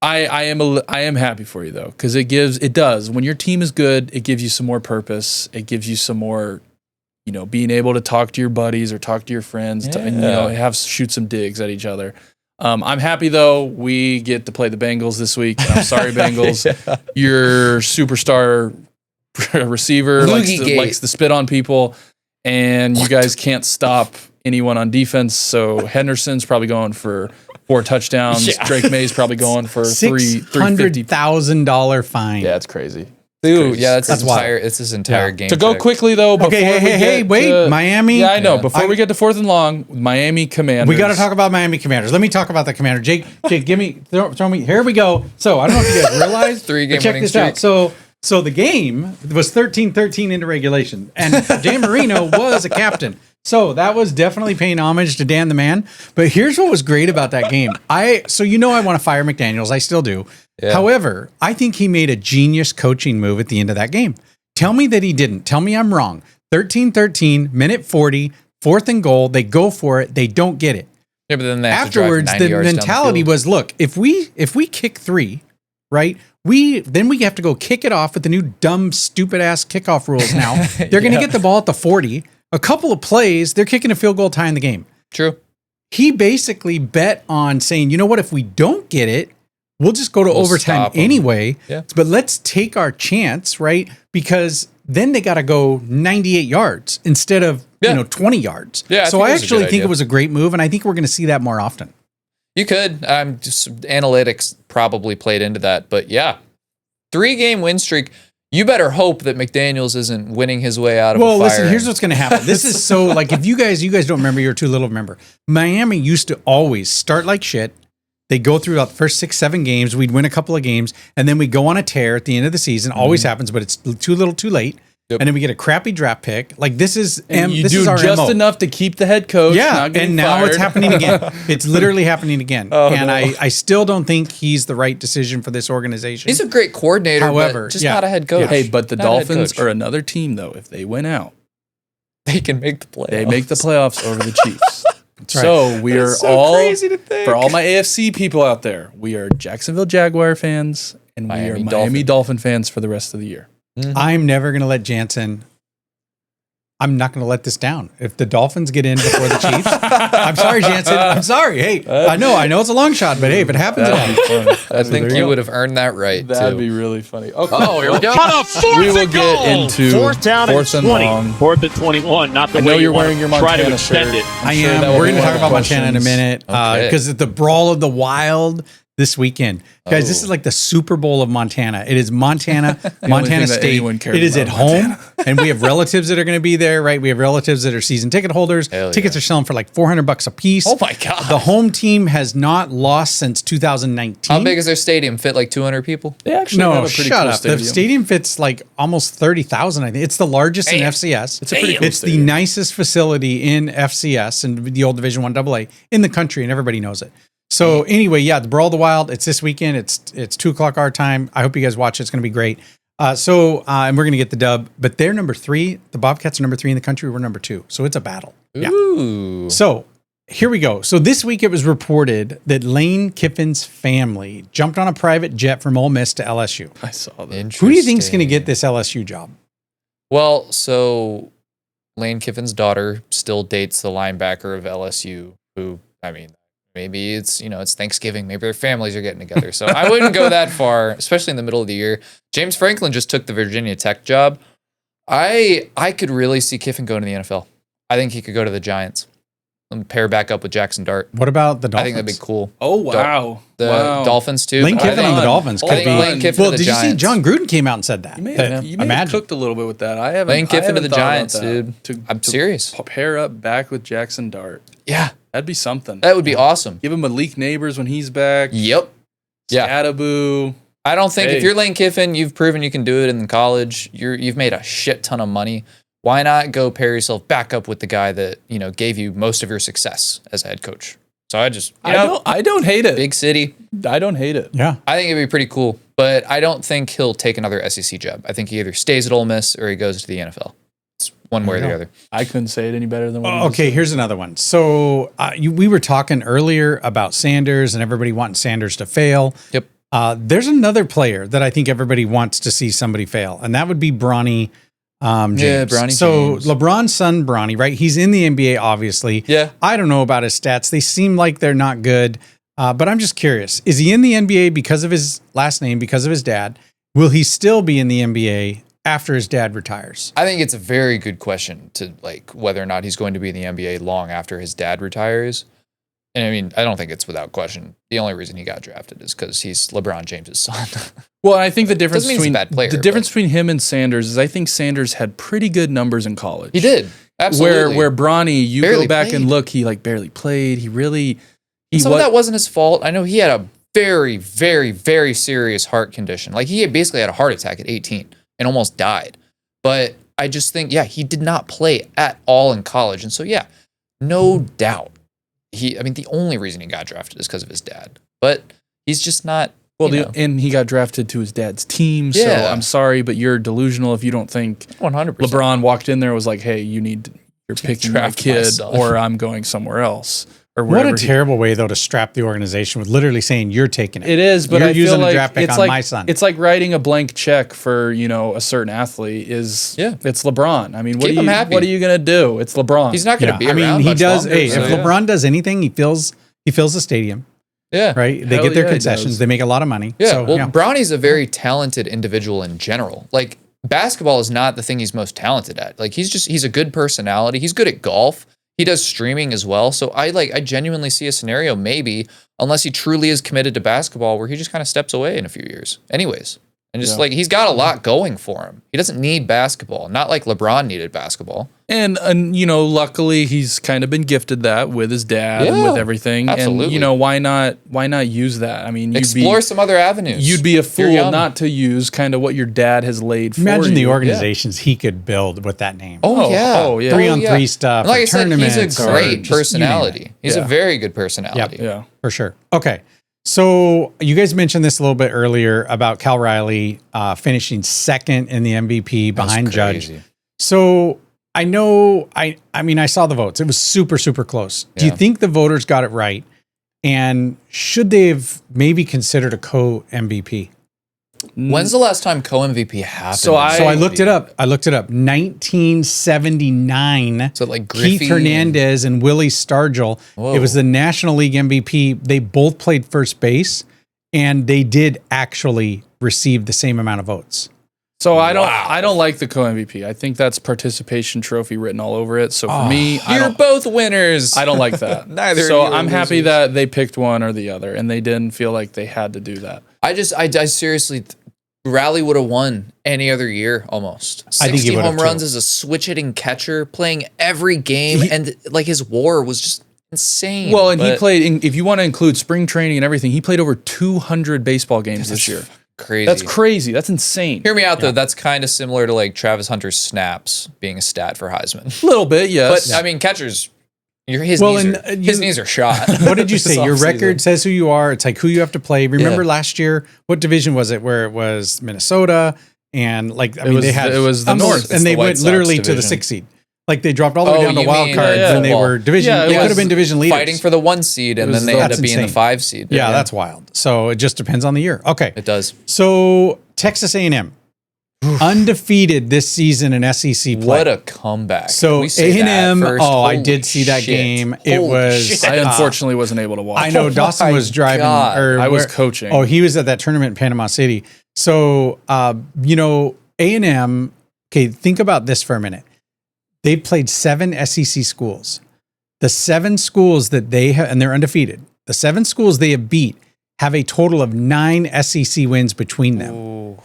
I am happy for you though, because it does. When your team is good, it gives you some more purpose. It gives you some more, being able to talk to your buddies or talk to your friends, and shoot some digs at each other. I'm happy though. We get to play the Bengals this week. I'm sorry, Bengals. Your superstar receiver likes to spit on people, and you guys can't stop anyone on defense. So Henderson's probably going for 4 touchdowns. Yeah. Drake May's probably going for $600,000 fine. Yeah, it's crazy. Dude, yeah, that's wild. It's his entire game. To go quickly though, wait, Miami. Yeah, I know. Before we get to 4th and long, Miami Commanders. We got to talk about Miami Commanders. Let me talk about the Commander. Jake, give me, throw me. Here we go. So I don't know if you guys realize. 3-game check winning this streak. out. So the game was 13-13 into regulation, and Dan Marino was a captain. So that was definitely paying homage to Dan the man. But here's what was great about that game. I want to fire McDaniels. I still do. Yeah. However, I think he made a genius coaching move at the end of that game. Tell me that he didn't. Tell me I'm wrong. 13-13, minute 40, 4th and goal. They go for it. They don't get it. Yeah, but then they have afterwards, to drive 90 the yards mentality down the was, look, if we kick 3, right? We have to go kick it off with the new dumb, stupid ass kickoff rules now. They're going to get the ball at the 40. A couple of plays, they're kicking a field goal, tying the game. True. He basically bet on saying, you know what, if we don't get it, we'll just go to overtime anyway. Yeah. But let's take our chance, right? Because then they got to go 98 yards instead of 20 yards. Yeah, so I actually think it was a great move, and I think we're going to see that more often. You could. Just analytics probably played into that, but yeah, 3-game win streak. You better hope that McDaniels isn't winning his way out of a fire. Well, listen, here's what's going to happen. This is so, if you guys don't remember, you're too little to remember. Miami used to always start like shit. They go through about the first 6-7 games. We'd win a couple of games, and then we go on a tear at the end of the season. Always happens, but it's too little too late. and then we get a crappy draft pick. Like this is you this do is our just MO. enough to keep the head coach. Yeah, not getting and now fired. it's happening again. It's literally happening again. Oh, and no. I still don't think he's the right decision for this organization. He's a great coordinator, However, but just yeah. not a head coach. Hey, but the Not a head Dolphins coach. are another team, though. If they win out, They can make the playoffs. they make the playoffs over the Chiefs. right. So we are That's so all, crazy to think. for all my AFC people out there, we are Jacksonville Jaguar fans and we are Miami Dolphin fans for the rest of the year. I'm never going to let Jansen. I'm not going to let this down. If the Dolphins get in before the Chiefs, I'm sorry, Jansen. I'm sorry. Hey, I know it's a long shot, but hey, if it happens, That'd be funny. I think you would have earned that right, That'd too. be really funny. Okay. Oh, here we go. On a fourth We will and get goal. into fourth down fourth and and 20. long. Fourth and 21. Not the I know way you're want wearing your to try to Montana extend shirt. it. I I'm sure am. that will We're be going to one talk of about the Montana in a questions. minute Okay. because it's the Brawl of the Wild this weekend. Guys, this is like the Super Bowl of Montana. It is Montana, only thing that State. anyone cares It is at about home, and we have relatives that are going to be there, right? We have relatives that are season ticket holders. Hell Tickets yeah. are selling for like $400 a piece. Oh, my God. The home team has not lost since 2019. How big is their stadium? Fit like 200 people? They actually have No, a pretty shut cool up. The stadium fits like almost 30,000, I think. It's the largest in Damn. FCS. It's a pretty cool It's the stadium. nicest facility in FCS and the old Division 1 AA in the country, and everybody knows it. So anyway, yeah, the Brawl of the Wild, it's this weekend. It's 2:00 our time. I hope you guys watch it. It's going to be great. And we're going to get the dub, but they're number 3. The Bobcats are number 3 in the country. We're number 2. So it's a battle. Yeah. Ooh. So here we go. So this week it was reported that Lane Kiffin's family jumped on a private jet from Ole Miss to LSU. I saw that. Who do you think is going to get this LSU job? Well, so Lane Kiffin's daughter still dates the linebacker of LSU, who, I mean, maybe it's Thanksgiving. Maybe their families are getting together. So I wouldn't go that far, especially in the middle of the year. James Franklin just took the Virginia Tech job. I could really see Kiffin going to the NFL. I think he could go to the Giants and pair back up with Jackson Dart. What about the Dolphins? I think that'd be cool. Oh, wow. The wow. Dolphins, too. Lane I Kiffin think- on the Dolphins I could think be. Lane Kiffin Well, to the did you see Giants. John Gruden came out and said that? You may That- have cooked a little bit with that. I haven't. Lane Kiffin to the thought about Giants, that. dude. I'm serious. Pair up back with Jackson Dart. Yeah, That'd be something. that would be awesome. Give him Malik Neighbors when he's back. Yep. Yeah. Scattaboo. I don't think Hey. if you're Lane Kiffin, you've proven you can do it in college. You've made a shit ton of money. Why not go pair yourself back up with the guy that gave you most of your success as a head coach? So I just I don't hate it. big city. I don't hate it. Yeah. I think it'd be pretty cool, but I don't think he'll take another SEC job. I think he either stays at Ole Miss or he goes to the NFL. It's one way or the other. I couldn't say it any better than what you Okay, here's another one. So we were talking earlier about Sanders and everybody wanting Sanders to fail. Yep. There's another player that I think everybody wants to see somebody fail, and that would be Bronny James. Yeah, Bronny so James. LeBron's son, Bronny, right? He's in the NBA, obviously. Yeah. I don't know about his stats. They seem like they're not good, but I'm just curious. Is he in the NBA because of his last name, because of his dad? Will he still be in the NBA after his dad retires? I think it's a very good question to whether or not he's going to be in the NBA long after his dad retires. And I mean, I don't think it's without question. The only reason he got drafted is because he's LeBron James's son. Well, I think the difference Doesn't mean he's a between bad player, the difference between him and Sanders is I think Sanders had pretty good numbers in college. He did. Absolutely. Where Bronny, you Barely go back and played. look, he barely played. Some of that wasn't his fault. I know he had a very, very, very serious heart condition. He basically had a heart attack at 18 and almost died. But I just think, he did not play at all in college. And so, no doubt. The only reason he got drafted is because of his dad. But he's just not. And he got drafted to his dad's team. So Yeah. I'm sorry, but you're delusional if you don't think 100%. LeBron walked in there and was like, "Hey, you're picking my Draft my kid, son." or I'm going somewhere else." Or What a wherever he- terrible way, though, to strap the organization with literally saying you're taking it. It is, but You're I feel using a like draft pick it's on like my son. It's like writing a blank check for a certain athlete. It's LeBron. I mean, Keep him happy. what are you gonna do? It's LeBron. He's not going to be I around mean, he much does. longer, Hey, so, if LeBron does anything, he fills the stadium, Yeah. right? They Hell get their yeah, he concessions. does. They make a lot of money. Yeah. So, Well, Bronny's a very talented individual in general. Basketball is not the thing he's most talented at. He's a good personality. He's good at golf. He does streaming as well. So I genuinely see a scenario maybe, unless he truly is committed to basketball, where he just kind of steps away in a few years. Anyways. And just he's got a lot going for him. He doesn't need basketball. Not like LeBron needed basketball. And you know, luckily he's kind of been gifted that with his dad and with everything. Absolutely. And you know, why not use that? I mean, explore some other avenues. You'd be a fool not to use kind of what your dad has laid for you. Imagine the organizations he could build with that name. Oh yeah. 3-on-3 stuff. And like I said, he's a great just personality. He's a very good personality. Yeah. For sure. Okay. So you guys mentioned this a little bit earlier about Cal Riley finishing second in the MVP behind Judge. So I know, I mean, I saw the votes. It was super, super close. Do you think the voters got it right? And should they have maybe considered a co-MVP? When's the last time co-MVP happened? So I looked it up. 1979. So like Keith Hernandez and Willie Stargell. It was the National League MVP. They both played first base, and they did actually receive the same amount of votes. So I don't like the co-MVP. I think that's participation trophy written all over it. So for me, you're both winners. I don't like that. Neither. So I'm happy that they picked one or the other, and they didn't feel like they had to do that. I seriously, Riley would have won any other year almost. 60 I think he home runs too. as a switch hitting catcher, playing every game, and like his WAR was just insane. Well, and he played. If you want to include spring training and everything, he played over 200 baseball games this year. Crazy. That's crazy. That's insane. Hear me out though. That's kind of similar to like Travis Hunter's snaps being a stat for Heisman. A little bit, yes. But I mean, catchers, his knees are shot. What did you say? Your record says who you are. It's like who you have to play. Remember last year, what division was it where it was Minnesota and like, I mean, it was the North. And they went literally to the 6th seed. Like they dropped all the way down to wild cards when they were division. Yeah, they could have been division leaders. Fighting for the 1 seed, and then they ended up being the 5 seed. Yeah, that's wild. So it just depends on the year. Okay. It does. So Texas A&M, undefeated this season in SEC play. What a comeback. So A&M, I did see that game. It was... I unfortunately wasn't able to watch. I know Dawson was driving. I was coaching. Oh, he was at that tournament in Panama City. So, you know, A&M, okay, think about this for a minute. They've played 7 SEC schools. The 7 schools that they have, and they're undefeated, the 7 schools they have beat have a total of 9 SEC wins between them. Ooh.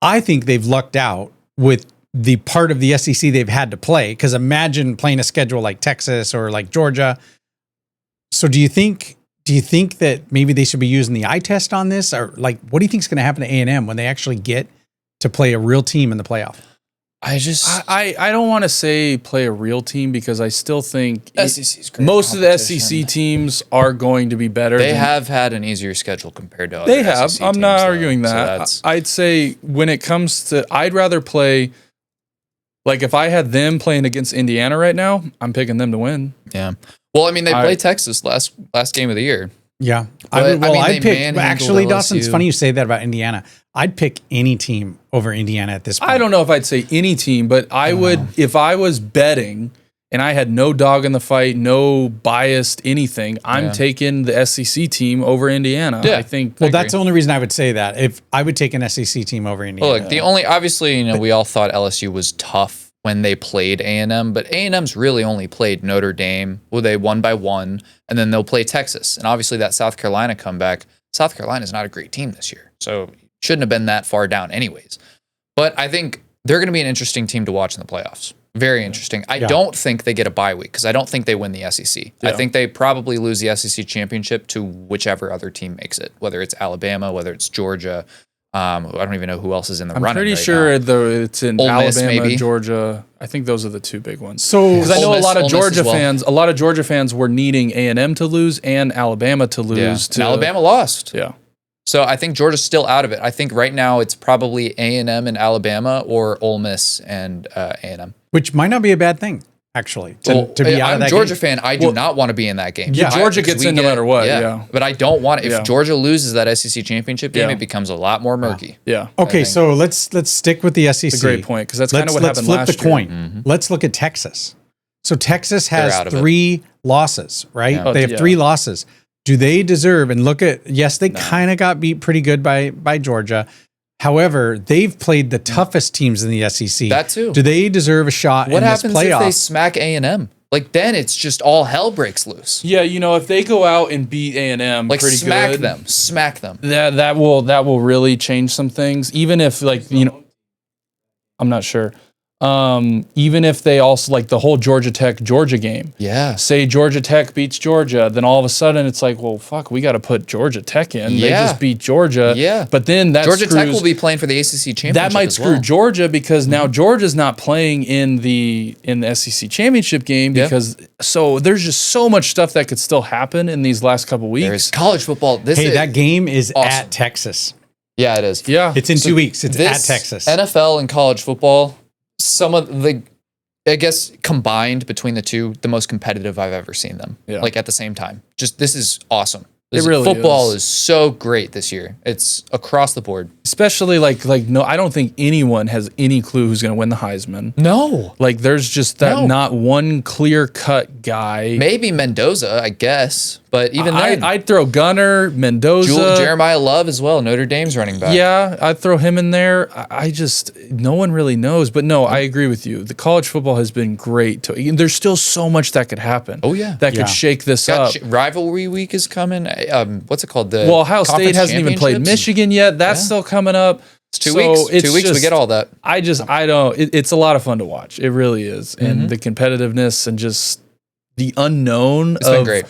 I think they've lucked out with the part of the SEC they've had to play, because imagine playing a schedule like Texas or like Georgia. So do you think that maybe they should be using the eye test on this? Or like, what do you think is going to happen to A&M when they actually get to play a real team in the playoff? I don't want to say play a real team, because I still think SEC's great most of the SEC teams are going to be better. They have had an easier schedule compared to other They have. SEC I'm teams, not though. arguing that. So I'd say when it comes to, I'd rather play, like if I had them playing against Indiana right now, I'm picking them to win. Yeah. Well, I mean, they played Texas last game of the year. Yeah. I'd pick, actually, Dawson, it's funny you say that about Indiana. I'd pick any team over Indiana at this point. I don't know if I'd say any team, but I would, if I was betting and I had no dog in the fight, no biased anything, I'm taking the SEC team over Indiana. Yeah. I think. Well, that's the only reason I would say that. If I would take an SEC team over Indiana. Well, look, obviously, we all thought LSU was tough when they played A&M, but A&M's really only played Notre Dame. Well, they won by 1, and then they'll play Texas. And obviously that South Carolina comeback, South Carolina's not a great team this year. So shouldn't have been that far down anyways. But I think they're going to be an interesting team to watch in the playoffs. Very interesting. I don't think they get a bye week, because I don't think they win the SEC. I think they probably lose the SEC championship to whichever other team makes it, whether it's Alabama, whether it's Georgia. I don't even know who else is in the running. I'm pretty sure it's in Ole Miss, Alabama, maybe. Georgia. I think those are the 2 big ones. So, because I know a lot of Georgia fans were needing A&M to lose and Alabama to lose. And Alabama lost. Yeah. So I think Georgia's still out of it. I think right now it's probably A&M and Alabama, or Ole Miss and A&M. Which might not be a bad thing, actually, to be out of that game. I'm a Georgia fan. I do not want to be in that game. Yeah, Georgia gets in no matter what. Yeah. But I don't want, if Georgia loses that SEC championship game, it becomes a lot more murky. Yeah. Okay, so let's stick with the SEC. That's a great point, because that's kind of what happened last year. Let's flip the coin. Mm-hmm. Let's look at Texas. So Texas has 3 losses, right? Yeah. They have 3 losses. Do they deserve, and look at, yes, they kind of got beat pretty good by Georgia. However, they've played the toughest teams in the SEC. That too. Do they deserve a shot in this playoff? What happens if they smack A&M? Like, then it's just all hell breaks loose. Yeah, if they go out and beat A&M, like pretty smack good, smack them. That will really change some things. Even if I'm not sure. Even if they also like the whole Georgia game. Yeah. Say Georgia Tech beats Georgia, then all of a sudden it's like, well, fuck, we got to put Georgia Tech in. Yeah. They just beat Georgia. Yeah. But then that Georgia Tech will be playing for the ACC championship. That might screw Georgia because now Georgia's not playing in the SEC championship game because so there's just so much stuff that could still happen in these last couple weeks. There's college football. That game is awesome. at Texas. Yeah, it is. Yeah. It's in 2 weeks. It's at Texas. NFL and college football, some of the, I guess, combined between the two, the most competitive I've ever seen them. Yeah. Like at the same time. This is awesome. Football is so great this year. It's across the board. Especially no, I don't think anyone has any clue who's going to win the Heisman. No. Like there's just not one clear cut guy. Maybe Mendoza, I guess. But even then, I'd throw Gunner, Mendoza, Jeremiah Love as well, Notre Dame's running back. Yeah, I'd throw him in there. No one really knows. But no, I agree with you. The college football has been great. There's still so much that could happen. Oh, yeah. That could shake this up. Rivalry week is coming. What's it called? Ohio State hasn't even played Michigan yet. That's still coming up. It's 2 weeks. 2 weeks, we get all that. I don't. It's a lot of fun to watch. It really is. And the competitiveness and just the unknown. It's been great.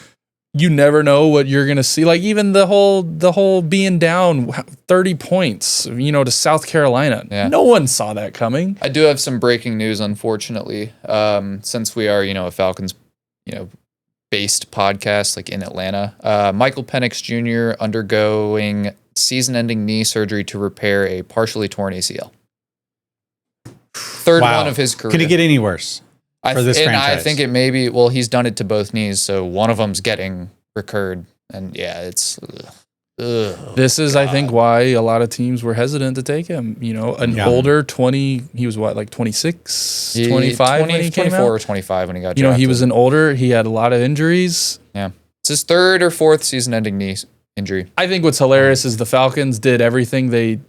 You never know what you're going to see. Like even the whole being down 30 points, to South Carolina. Yeah. No one saw that coming. I do have some breaking news, unfortunately, since we are, a Falcons, based podcast like in Atlanta. Michael Penix Jr. undergoing season-ending knee surgery to repair a partially torn ACL. Third one of his career. Could it get any worse? For this franchise. I think it may be. Well, he's done it to both knees, so one of them's getting recurred, and it's. This is, I think, why a lot of teams were hesitant to take him. Older 20. He was what, like 26, 25 when he came out? 24 or 25 when he got drafted. He was an older. He had a lot of injuries. Yeah, it's his third or fourth season-ending knee injury. I think what's hilarious is the Falcons did everything they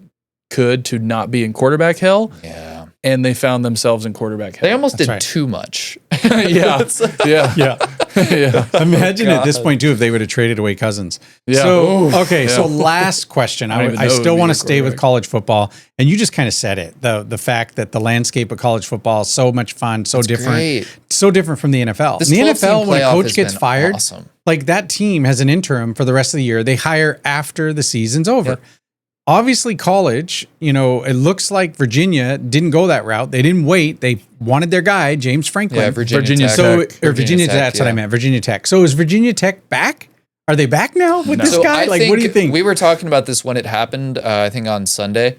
could to not be in quarterback hell. Yeah. And they found themselves in quarterback hell. They almost did too much. Yeah. Imagine at this point, too, if they would have traded away Cousins. Yeah. So last question. I still want to stay with college football. And you just kind of said it. The fact that the landscape of college football is so much fun, so different. Great. So different from the NFL. In the NFL, when a coach gets fired, like that team has an interim for the rest of the year. They hire after the season's over. Yep. Obviously, college, it looks like Virginia didn't go that route. They didn't wait. They wanted their guy, James Franklin. Yeah, Virginia Tech. That's what I meant, Virginia Tech. So is Virginia Tech back? Are they back now with this guy? What do you think? We were talking about this when it happened, I think on Sunday.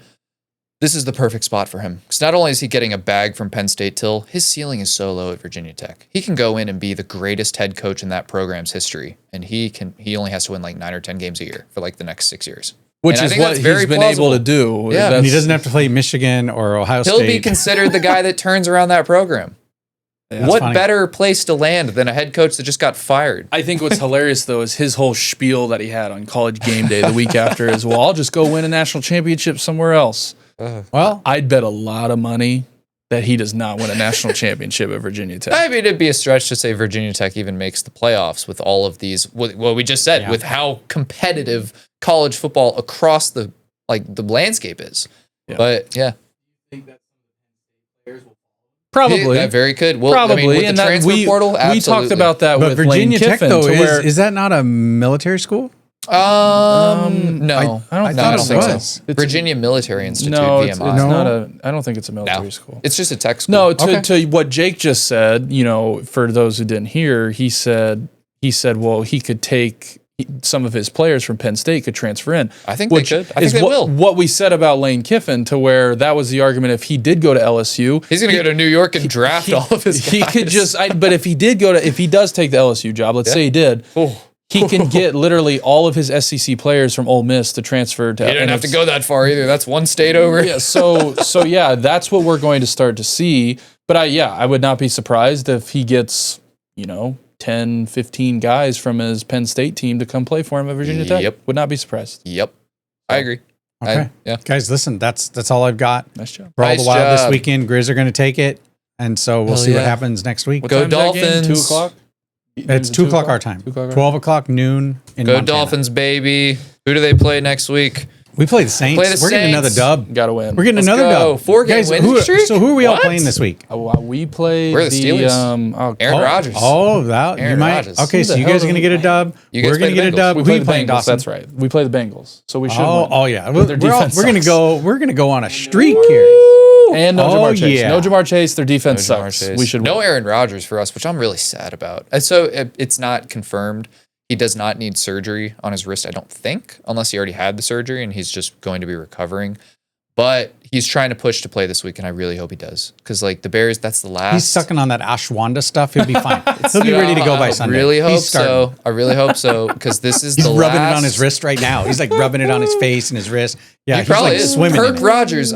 This is the perfect spot for him. Because not only is he getting a bag from Penn State, his ceiling is so low at Virginia Tech. He can go in and be the greatest head coach in that program's history. And he only has to win like 9 or 10 games a year for like the next 6 years. Which is what he's been able to do. Yeah. And he doesn't have to play Michigan or Ohio State. He'll be considered the guy that turns around that program. Yeah, what better place to land than a head coach that just got fired? I think what's hilarious, though, is his whole spiel that he had on College Game Day the week after is, well, I'll just go win a national championship somewhere else. Well, I'd bet a lot of money that he does not win a national championship at Virginia Tech. I mean, it'd be a stretch to say Virginia Tech even makes the playoffs with all of these, what we just said, with how competitive college football across the landscape is. Yeah. But yeah. Probably. Yeah, very good. Well, probably. With the transfer portal, absolutely. We talked about that with Virginia Lane Tech, Kiffin. though, is that not a military school? No. I don't think so. Virginia Military Institute, VMI. It's not I don't think it's a military school. It's just a tech school. No, to what Jake just said, for those who didn't hear, he said, well, he could take some of his players from Penn State could transfer in. I think they could. I think they will. What we said about Lane Kiffin, to where that was the argument. If he did go to LSU, he's going to go to New York and draft all of his guys. He could just. But if he does take the LSU job, let's say he did. He can get literally all of his SEC players from Ole Miss to transfer to. He didn't have to go that far either. That's one state over. Yeah. So that's what we're going to start to see. But I would not be surprised if he gets 10, 15 guys from his Penn State team to come play for him at Virginia Tech. Yep. Would not be surprised. Yep. I agree. Okay. Guys, listen, that's all I've got. Nice job. For all the Wild this weekend, Grizz are going to take it. And so we'll see what happens next week. Go Dolphins. 2 o'clock? It's 2 o'clock our time. 12 o'clock noon in Go Montana. Dolphins, baby. Who do they play next week? We play the Saints. Play the We're getting another Saints. dub. Gotta win. We're getting Let's another go. dub. 4-game win streak? So who are we all What? playing this week? We play We're the Steelers. Aaron Rodgers. Oh, that you Aaron might. Rodgers. Okay, Who so the you hell guys are do gonna we get a play? dub. You guys We're play gonna the get a Bengals. dub. We Who play you the playing, Bengals. Dawson? That's right. We play the Bengals. So we should Oh, win. oh yeah. Their defense We're gonna sucks. go. We're gonna go on a streak here. And no Oh, Jamar Chase. yeah. No Jamar Chase. Their defense No Jamar sucks. Chase. We should No win. Aaron Rodgers for us, which I'm really sad about. And so it's not confirmed. He does not need surgery on his wrist, I don't think, unless he already had the surgery and he's just going to be recovering. But he's trying to push to play this week, and I really hope he does. Because, like, the Bears, that's the last. He's sucking on that ashwanda stuff. He'll be fine. He'll be ready to go by Sunday. I really hope He's starting. so. I really hope so. Because this is He's the rubbing last. it on his wrist right now. He's like rubbing it on his face and his wrist. Yeah, He he's probably like is. swimming. Perk in it. Rogers.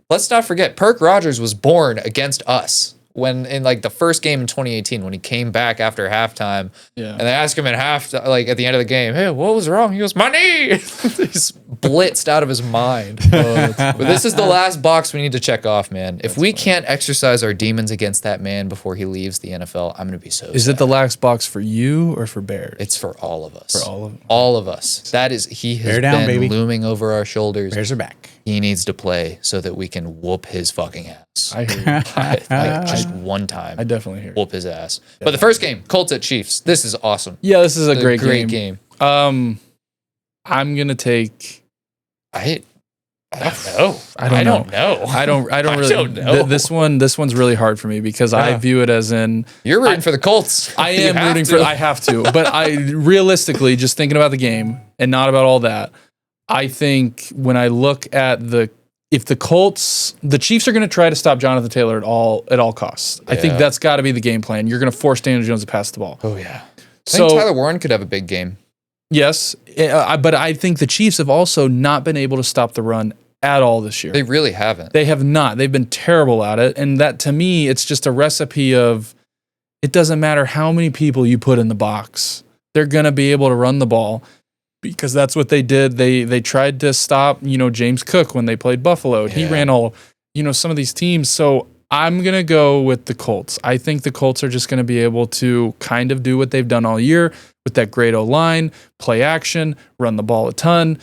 Let's not forget, Perk Rogers was born against us when in like the first game in 2018 when he came back after halftime. Yeah. And they asked him at at the end of the game, "Hey, what was wrong?" He goes, "My knee." He's blitzed out of his mind. But this is the last box we need to check off, man. If we can't exercise our demons against that man before he leaves the NFL, I'm gonna be so. Is sad. it the last box for you or for Bears? It's for all of us. For all of them. All of us. That is, he has Bear down, been baby. looming over our shoulders. Bears are back. He needs to play so that we can whoop his fucking ass. I hear you. Like just one time. I definitely hear you. Whoop his ass. But the first game, Colts at Chiefs. This is awesome. Yeah, this is a great game. I'm gonna take. I don't know. I don't know. I don't really. don't know. This one's really hard for me because I view it as in. You're rooting for the Colts. I You am have rooting to. for. I have to, but I realistically just thinking about the game and not about all that. I think when I look at if the Chiefs are going to try to stop Jonathan Taylor at all costs. I think Yeah. that's got to be the game plan. You're going to force Daniel Jones to pass the ball. Oh yeah. I So think Tyler Warren could have a big game. yes, but I think the Chiefs have also not been able to stop the run at all this year. They really haven't. They have not. They've been terrible at it. And that, to me, it's just a recipe of it doesn't matter how many people you put in the box. They're going to be able to run the ball because that's what they did. They tried to stop, James Cook when they played Buffalo. He ran some of these teams. So I'm going to go with the Colts. I think the Colts are just going to be able to kind of do what they've done all year with that great O-line, play action, run the ball a ton,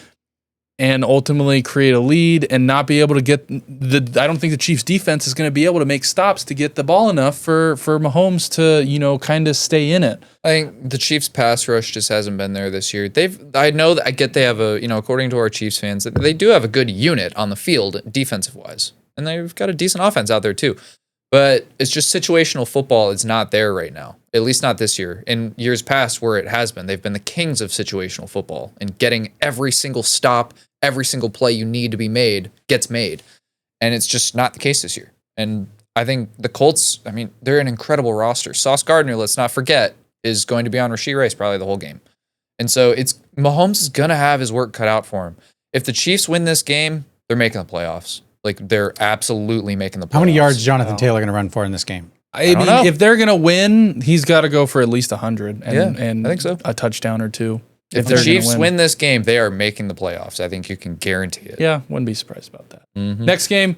and ultimately create a lead and not be able to get I don't think the Chiefs defense is going to be able to make stops to get the ball enough for Mahomes to, kind of stay in it. I think the Chiefs pass rush just hasn't been there this year. I know that they have according to our Chiefs fans, they do have a good unit on the field defensive wise. And they've got a decent offense out there too. But it's just situational football is not there right now. At least not this year. In years past where it has been, they've been the kings of situational football and getting every single stop, every single play you need to be made gets made. And it's just not the case this year. And I think the Colts, they're an incredible roster. Sauce Gardner, let's not forget, is going to be on Rashee Rice probably the whole game. And so Mahomes is going to have his work cut out for him. If the Chiefs win this game, they're making the playoffs. Like, they're absolutely making the playoffs. How many yards is Jonathan Taylor going to run for in this game? I don't know. if they're going to win, he's got to go for at least 100 and I think so. A touchtdown or two. If the Chiefs win this game, they are making the playoffs. I think you can guarantee it. Yeah, wouldn't be surprised about that. Mm-hmm. Next game,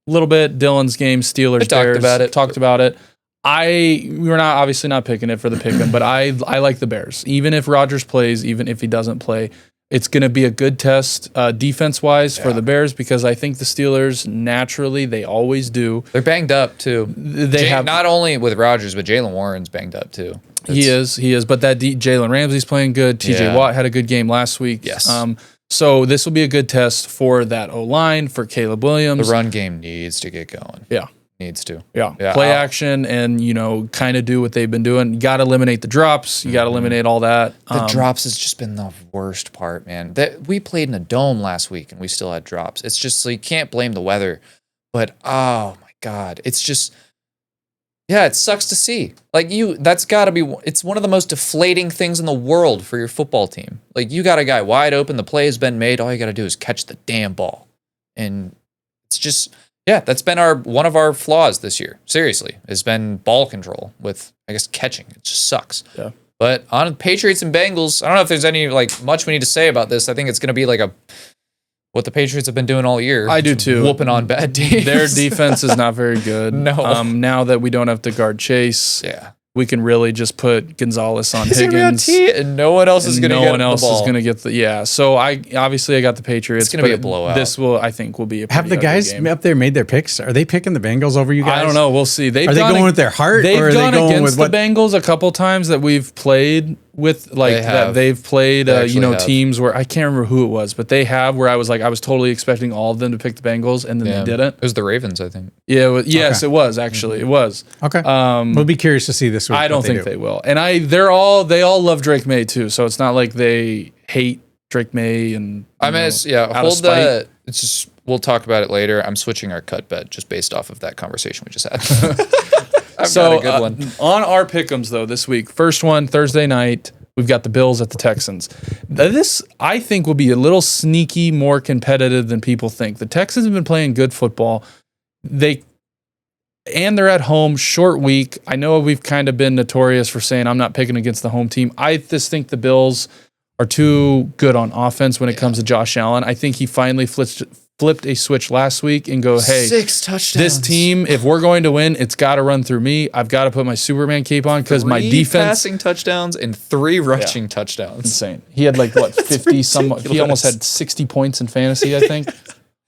a little bit. Dylan's game, Steelers, Bears. Talked about it. We're obviously not picking it for the pick 'em, but I like the Bears. Even if Rodgers plays, even if he doesn't play, it's going to be a good test defense-wise for the Bears because I think the Steelers, naturally, they always do. They're banged up, too. They have not only with Rodgers, but Jalen Warren's banged up, too. He is. But that Jalen Ramsey's playing good. TJ Watt had a good game last week. Yes. So this will be a good test for that O-line, for Caleb Williams. The run game needs to get going. Yeah. Needs to. Yeah. Play action and, kind of do what they've been doing. You got to eliminate the drops. You got to eliminate all that. The drops has just been the worst part, man. We played in a dome last week and we still had drops. It's just, so you can't blame the weather. But, oh, my God. It's just, it sucks to see. Like, that's got to be, it's one of the most deflating things in the world for your football team. Like, you got a guy wide open. The play has been made. All you got to do is catch the damn ball. And it's just... Yeah, that's been one of our flaws this year. Seriously, has been ball control with, I guess, catching. It just sucks. Yeah. But on Patriots and Bengals, I don't know if there's any much we need to say about this. I think it's going to be what the Patriots have been doing all year. I do too. Whooping on bad teams. Their defense is not very good. No. Now that we don't have to guard Chase. Yeah. we can really just put Gonzalez on He's Higgins. gonna be on T, and no one else is going to get no one else the ball. is going to get the So I got the Patriots. It's going to be a blowout. This I think will be a. Have the guys game. up there made their picks? Are they picking the Bengals over you guys? I don't know. We'll see. Are they going with their heart? They've or are gone they going against with the Bengals a couple times that we've played with, they've played, teams where I can't remember who it was, but they have where I was totally expecting all of them to pick the Bengals, and then they didn't. It was the Ravens, I think. Yeah. Yes, it was actually. It was. Okay. We'll be curious to see this week. I don't think they will, and they all love Drake May too, so it's not like they hate Drake May and. It's just we'll talk about it later. I'm switching our cut bet just based off of that conversation we just had. I've got a good one. On our pick'ems though this week, first one Thursday night, we've got the Bills at the Texans. This I think will be a little sneaky, more competitive than people think. The Texans have been playing good football. They're at home, short week. I know we've kind of been notorious for saying I'm not picking against the home team. I just think the Bills are too good on offense when it comes to Josh Allen. I think he finally flipped a switch last week and go, hey, 6 touchdowns. This team, if we're going to win, it's got to run through me. I've got to put my Superman cape on because my defense. Passing touchdowns and 3 rushing touchdowns. Insane. He had 50 some. He almost had 60 points in fantasy, I think.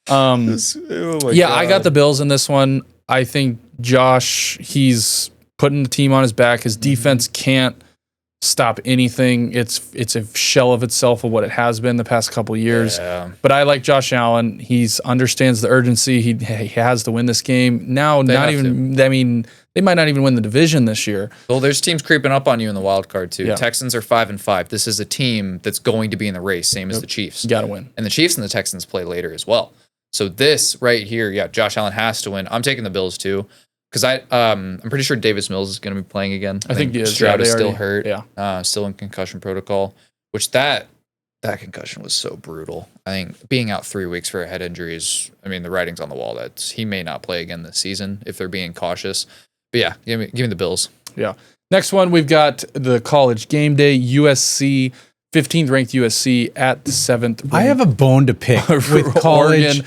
I got the Bills in this one. I think Josh, he's putting the team on his back. His defense can't stop anything. It's a shell of itself of what it has been the past couple years. Yeah. But I like Josh Allen. He understands the urgency. He has to win this game. Now, they might not even win the division this year. Well, there's teams creeping up on you in the wild card too. Yeah. Texans are 5-5. This is a team that's going to be in the race, same as the Chiefs. You got to win. And the Chiefs and the Texans play later as well. So this right here, Josh Allen has to win. I'm taking the Bills too. Because I'm pretty sure Davis Mills is going to be playing again. I think he is. Stroud is still hurt. Yeah. Still in concussion protocol. Which that concussion was so brutal. I think being out 3 weeks for a head injury is. I mean, the writing's on the wall that he may not play again this season if they're being cautious. But yeah, give me the Bills. Yeah. Next one, we've got the college game day. USC, 15th ranked USC at the 7th. I have a bone to pick with college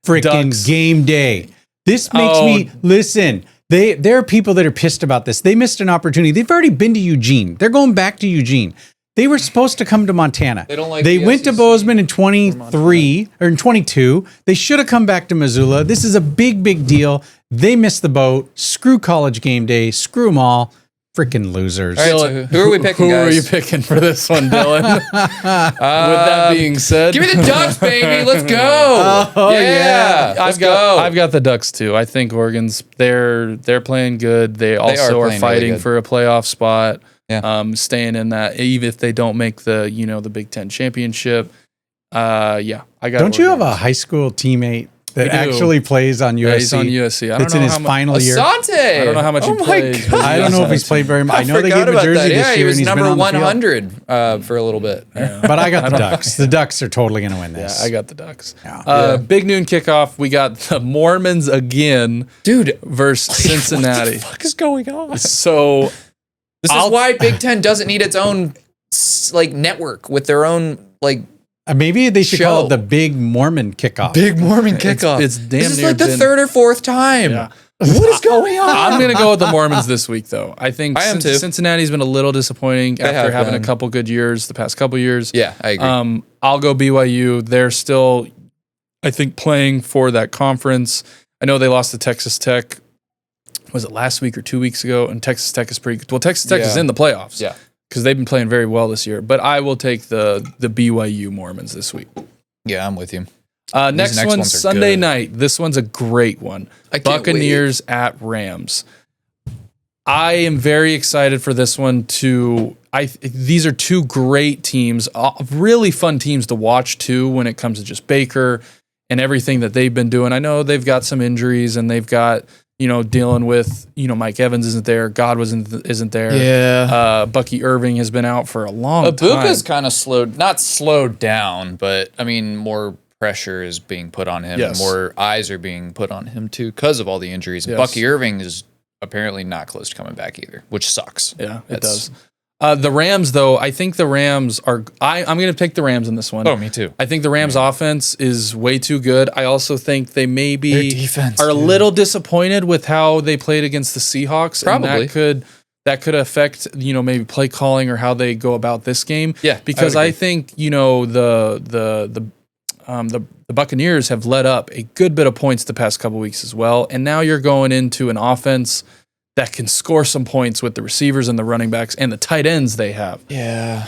freaking game day. This makes me listen. There are people that are pissed about this. They missed an opportunity. They've already been to Eugene. They're going back to Eugene. They were supposed to come to Montana. They don't like. They went to Bozeman in 23 or in 22. They should have come back to Missoula. This is a big deal. They missed the boat. Screw college game day. Screw them all. Freaking losers. All right, so who are we picking, Who guys? are you picking for this one, Dylan? With that being said, give me the Ducks, baby. Let's go. I've got the Ducks too. I think Oregon's they're playing good. They also are fighting really for a playoff spot. Yeah. Staying in that, even if they don't make the Big Ten championship. I got. Don't you have a high school teammate that actually plays on USC? Yeah, he's on USC. I don't it's know in his final year. Asante. I don't know how much he plays. I don't know if he's played very much. I know they gave him a jersey this year. He was and he's number been on 100 for a little bit. Yeah. But I got the Ducks. The Ducks are totally going to win this. Yeah, I got the Ducks. Big noon kickoff. We got the Mormons again, dude, versus Cincinnati. What the fuck is going on? So this is why Big Ten doesn't need its own network with their own maybe they should call it the Big Mormon Kickoff. Big Mormon Kickoff. It's damn this is near the third or fourth time. Yeah. What is going on? I'm going to go with the Mormons this week, though. I think I am too. Cincinnati's been a little disappointing after having a couple good years, the past couple years. Yeah, I agree. I'll go BYU. They're still, I think, playing for that conference. I know they lost to Texas Tech. Was it last week or 2 weeks ago? And Texas Tech is pretty good. Well, Texas Tech is in the playoffs. Yeah. Because they've been playing very well this year. But I will take the BYU Mormons this week. Yeah, I'm with you. Next one's Sunday night. This one's a great one. Buccaneers at Rams. I am very excited for this one too. These are two great teams, really fun teams to watch too when it comes to just Baker and everything that they've been doing. I know they've got some injuries and they've got, dealing with, Mike Evans isn't there, Godwin isn't there. Yeah. Bucky Irving has been out for a long time. Ibuka's kind of not slowed down, but more pressure is being put on him. Yes. More eyes are being put on him too because of all the injuries. Yes. Bucky Irving is apparently not close to coming back either, which sucks. Yeah, it does. The Rams, though, I think the Rams are. I'm going to pick the Rams in this one. Oh, me too. I think the Rams' offense is way too good. I also think they maybe their defense are a little disappointed with how they played against the Seahawks. Probably. And that could that could affect, maybe play calling or how they go about this game. Yeah, because I think, the Buccaneers have let up a good bit of points the past couple weeks as well. And now you're going into an offense that can score some points with the receivers and the running backs and the tight ends they have. Yeah.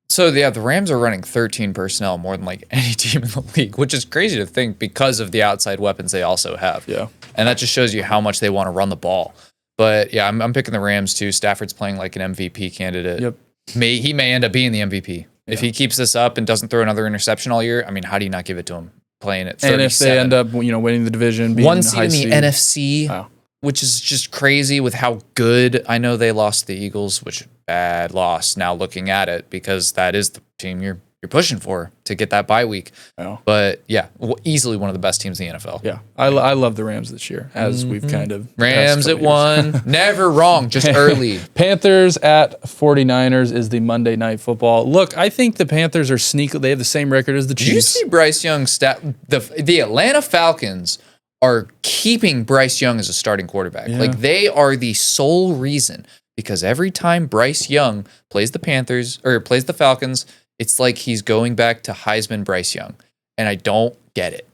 So, the Rams are running 13 personnel more than like any team in the league, which is crazy to think because of the outside weapons they also have. Yeah. And that just shows you how much they want to run the ball. But yeah, I'm picking the Rams too. Stafford's playing like an MVP candidate. Yep. He may end up being the MVP. If he keeps this up and doesn't throw another interception all year, I mean, how do you not give it to him playing at 37? And if they end up, winning the division, being one seed seed in the NFC, which is just crazy with how good. I know they lost the Eagles, which bad loss now looking at it, because that is the team you're pushing for to get that bye week. Oh. But yeah, easily one of the best teams in the NFL. Yeah, I love the Rams this year, as we've kind of... Rams at 1. Never wrong, just early. Panthers at 49ers is the Monday Night Football. Look, I think the Panthers are sneaky. They have the same record as the Chiefs. Did you see Bryce Young's stat? The Atlanta Falcons are keeping Bryce Young as a starting quarterback. Yeah. Like, they are the sole reason, because every time Bryce Young plays the Panthers or plays the Falcons, it's like he's going back to Heisman Bryce Young. And I don't get it.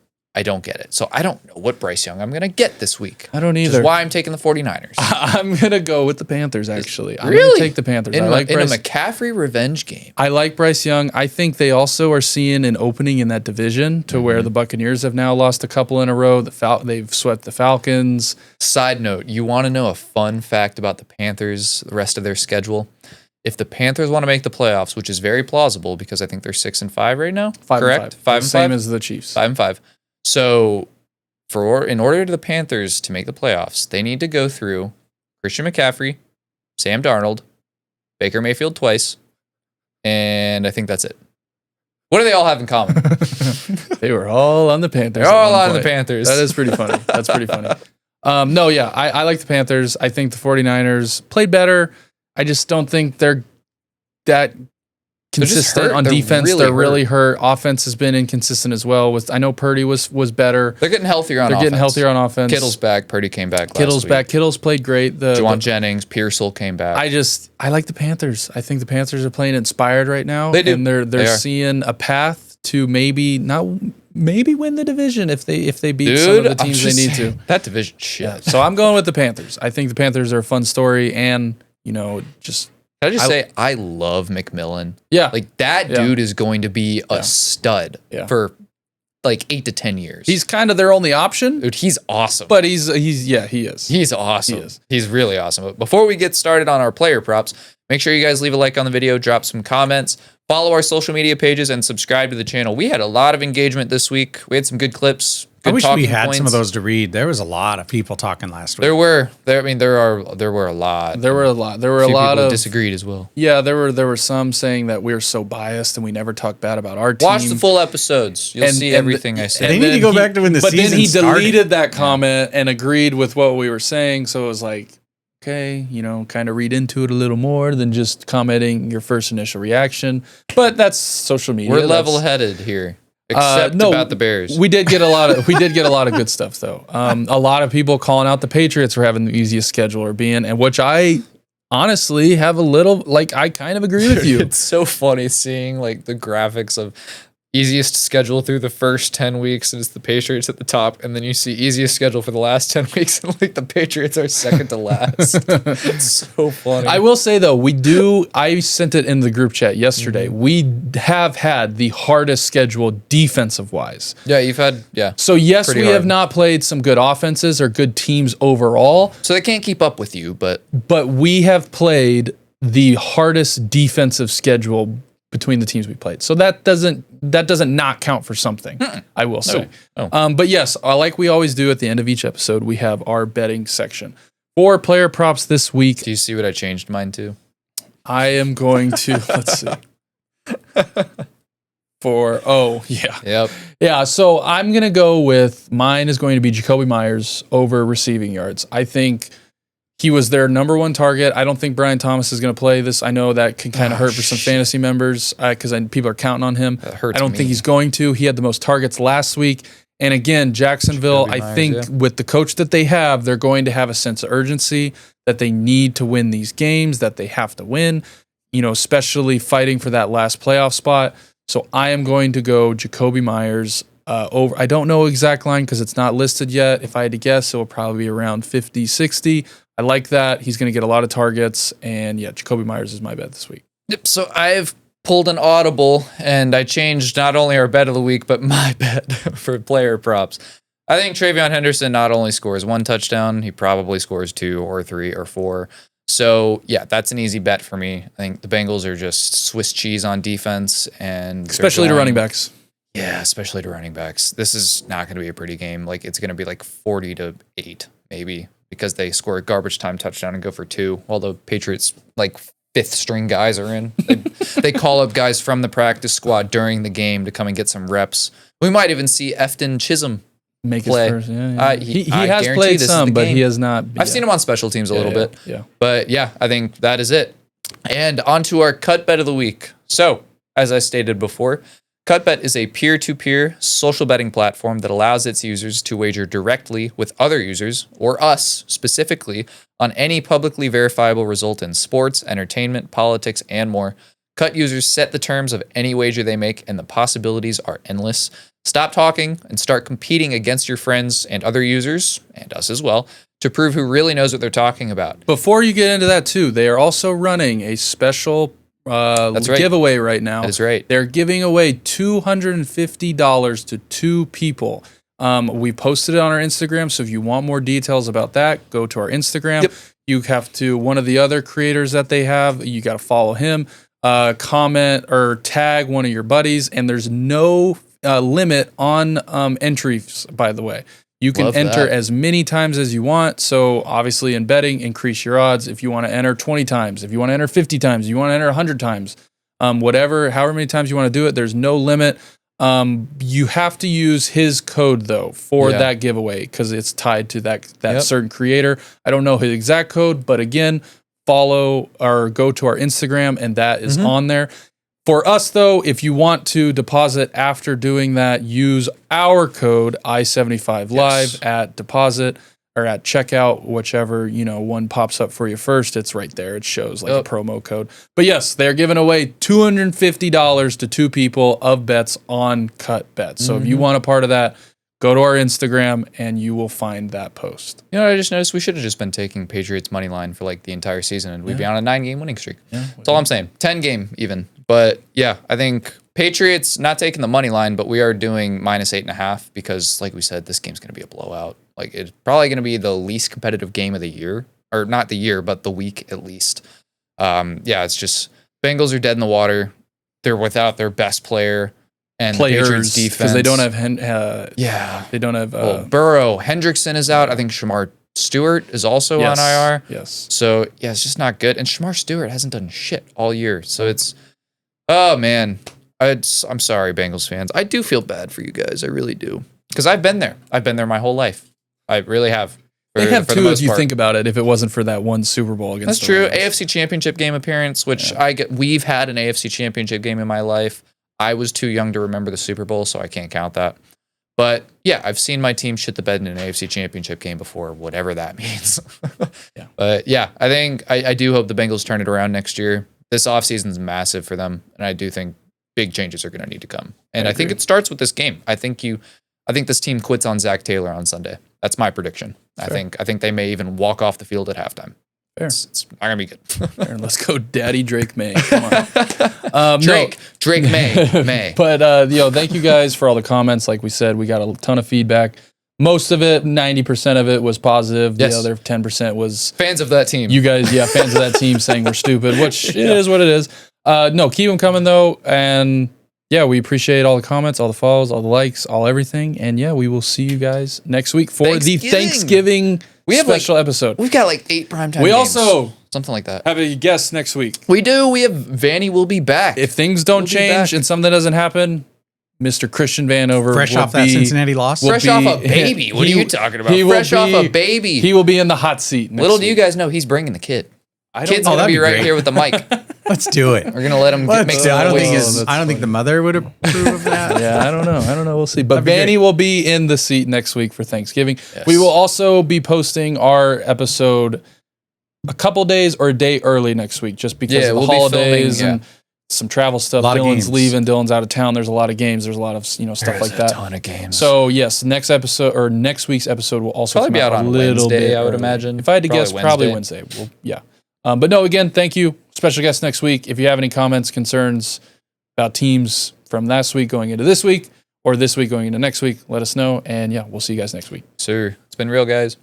So I don't know what Bryce Young I'm going to get this week. I don't either. Which is why I'm taking the 49ers. I'm going to go with the Panthers, actually. I'm Really? going to take the Panthers. In I like a Bryce. McCaffrey revenge game. I like Bryce Young. I think they also are seeing an opening in that division to where the Buccaneers have now lost a couple in a row. They've swept the Falcons. Side note, you want to know a fun fact about the Panthers, the rest of their schedule? If the Panthers want to make the playoffs, which is very plausible because I think they're 6-5 right now, 5-5. correct? 5-5, Same as the Chiefs. 5-5. So, in order to the Panthers to make the playoffs, they need to go through Christian McCaffrey, Sam Darnold, Baker Mayfield twice, and I think that's it. What do they all have in common? They were all on the Panthers. They're all on the Panthers. That is pretty funny. That's pretty funny. I like the Panthers. I think the 49ers played better. I just don't think they're that consistent on defense. They're really hurt. Offense has been inconsistent as well. I know Purdy was better. They're getting healthier on offense. Kittle's back. Purdy came back last week. Kittle's played great. Juwan Jennings, Pearsall came back. I like the Panthers. I think the Panthers are playing inspired right now. They do. And they're seeing a path to maybe win the division if they beat some of the teams they need to. That division shit. Yeah, so I'm going with the Panthers. I think the Panthers are a fun story, and just... Can I just say, I love McMillan. Yeah. Like, that dude is going to be a stud for like 8 to 10 years. He's kind of their only option. Dude, he's awesome. But he is. He's awesome. He is. He's really awesome. But before we get started on our player props, make sure you guys leave a like on the video, drop some comments, follow our social media pages, and subscribe to the channel. We had a lot of engagement this week. We had some good clips. I wish we had some of those to read. There was a lot of people talking last week. There were a lot. There were a lot. There were a lot of disagreed as well. Yeah, there were some saying that we're so biased and we never talk bad about our team. Watch the full episodes. You'll see everything I said. They need to go back to when the season started. But then he deleted that comment and agreed with what we were saying. So it was like, okay, kind of read into it a little more than just commenting your first initial reaction. But that's social media. We're level-headed here. Except about the Bears. We did get a lot of good stuff though. A lot of people calling out the Patriots for having the easiest schedule and which I honestly have a little I kind of agree with you. It's so funny seeing the graphics of easiest schedule through the first 10 weeks, and it's the Patriots at the top, and then you see easiest schedule for the last 10 weeks, and the Patriots are second to last. It's so funny. I will say though, I sent it in the group chat yesterday. We have had the hardest schedule defensive wise. Yeah, you've had So yes, we have not played some good offenses or good teams overall. So they can't keep up with you, but we have played the hardest defensive schedule between the teams we played. So that doesn't not count for something, I will say. No. But yes, like we always do at the end of each episode, we have our betting section. For player props this week. Do you see what I changed mine to? I am going to, let's see. Yeah, so I'm going to go with, mine is going to be Jacoby Myers over receiving yards. I think he was their number one target. I don't think Brian Thomas is going to play this. I know that can kind of hurt for some fantasy members because people are counting on him. I don't think he's going to. He had the most targets last week. And again, Jacksonville, Jacoby I Myers, think yeah. with the coach that they have, they're going to have a sense of urgency that they need to win these games, that they have to win, especially fighting for that last playoff spot. So I am going to go Jacoby Myers over. I don't know exact line because it's not listed yet. If I had to guess, it will probably be around 50, 60. I like that. He's going to get a lot of targets. And yeah, Jacoby Myers is my bet this week. Yep. So I've pulled an audible and I changed not only our bet of the week, but my bet for player props. I think Travion Henderson not only scores 1 touchdown, he probably scores 2 or 3 or 4. So yeah, that's an easy bet for me. I think the Bengals are just Swiss cheese on defense, and Especially to running backs. Yeah, especially to running backs. This is not going to be a pretty game. Like it's going to be like 40-8 maybe, because they score a garbage time touchdown and go for 2, while the Patriots like 5th string guys are in. They call up guys from the practice squad during the game to come and get some reps. We might even see Efton Chisholm make play. His first. Yeah. He has guarantee played this is some, the but game. he has not. I've seen him on special teams a little bit. Yeah. But yeah, I think that is it. And on to our cut bet of the week. So, as I stated before, CutBet is a peer-to-peer social betting platform that allows its users to wager directly with other users, or us specifically, on any publicly verifiable result in sports, entertainment, politics, and more. Cut users set the terms of any wager they make, and the possibilities are endless. Stop talking and start competing against your friends and other users, and us as well, to prove who really knows what they're talking about. Before you get into that too, they are also running a special That's right. giveaway right now. That's right. They're giving away $250 to 2 people. We posted it on our Instagram, so if you want more details about that, go to our Instagram. Yep. You have to, one of the other creators that they have, you got to follow him, comment or tag one of your buddies, and there's no limit on entries, by the way. You can enter as many times as you want. So obviously in betting, increase your odds. If you want to enter 20 times, if you want to enter 50 times, you want to enter 100 times, however many times you want to do it, there's no limit. You have to use his code though for that giveaway because it's tied to that certain creator. I don't know his exact code, but again, follow or go to our Instagram and that is on there. For us, though, if you want to deposit after doing that, use our code i75Live at deposit or at checkout, whichever one pops up for you first. It's right there. It shows like a promo code. But yes, they're giving away $250 to 2 people of bets on cut bets. So if you want a part of that, go to our Instagram and you will find that post. You know what I just noticed? We should have just been taking Patriots money line for like the entire season and we'd be on a 9-game winning streak. Yeah, that's all I'm saying. 10-game even. But yeah, I think Patriots not taking the money line, but we are doing -8.5 because, like we said, this game's going to be a blowout. Like it's probably going to be the least competitive game of the year, or not the year, but the week at least. It's just Bengals are dead in the water. They're without their best player and the Patriots defense because they don't have. They don't have. Burrow, Hendrickson is out. I think Shamar Stewart is also on IR. Yes. So yeah, it's just not good. And Shamar Stewart hasn't done shit all year. So it's. Oh, man. I'm sorry, Bengals fans. I do feel bad for you guys. I really do. Because I've been there. I've been there my whole life. I really have. They have too, if you think about it, if it wasn't for that one Super Bowl against That's true. AFC Championship game appearance, which we've had an AFC Championship game in my life. I was too young to remember the Super Bowl, so I can't count that. But yeah, I've seen my team shit the bed in an AFC Championship game before, whatever that means. But yeah, I think I do hope the Bengals turn it around next year. This offseason is massive for them, and I do think big changes are going to need to come. And I think it starts with this game. I think this team quits on Zach Taylor on Sunday. That's my prediction. Fair. I think they may even walk off the field at halftime. Fair. It's not going to be good. Fair. Let's go Daddy Drake May. Come on. Drake May. But thank you guys for all the comments. Like we said, we got a ton of feedback. Most of it, 90% of it was positive. Yes. The other 10% was... Fans of that team. You guys, fans of that team saying we're stupid, which it is what it is. No, keep them coming, though. And, we appreciate all the comments, all the follows, all the likes, all everything. And, we will see you guys next week for the Thanksgiving special episode. We've got 8 primetime games. We also... Something like that. Have a guest next week. We do. We have Vanny will be back. If things don't change and something doesn't happen... Mr. Christian Vanover. Fresh off that Cincinnati loss? Fresh off a baby. What are you talking about? Fresh off a baby. He will be in the hot seat next Little do week. you guys know he's bringing the kid. Kid's going to be right here with the mic. Let's do it. We're gonna let him make some I don't noises. think the mother would approve of that. Yeah, I don't know. We'll see. But be Vanny great. will be in the seat next week for Thanksgiving. Yes. We will also be posting our episode a couple days or a day early next week, just because of the we'll be holidays filming, and some travel stuff. Lot of Dylan's games. leaving. Dylan's out of town. There's a lot of games. There's a lot of stuff like that. A ton of games. So yes, next week's episode will also Probably come be out on a little Wednesday, bit I would early. imagine. If I had to Probably guess, probably Wednesday. Well, yeah. But no, again, thank you. Special guest next week. If you have any comments, concerns about teams from last week going into this week, or this week going into next week, let us know. And yeah, we'll see you guys next week. Sir, it's been real, guys.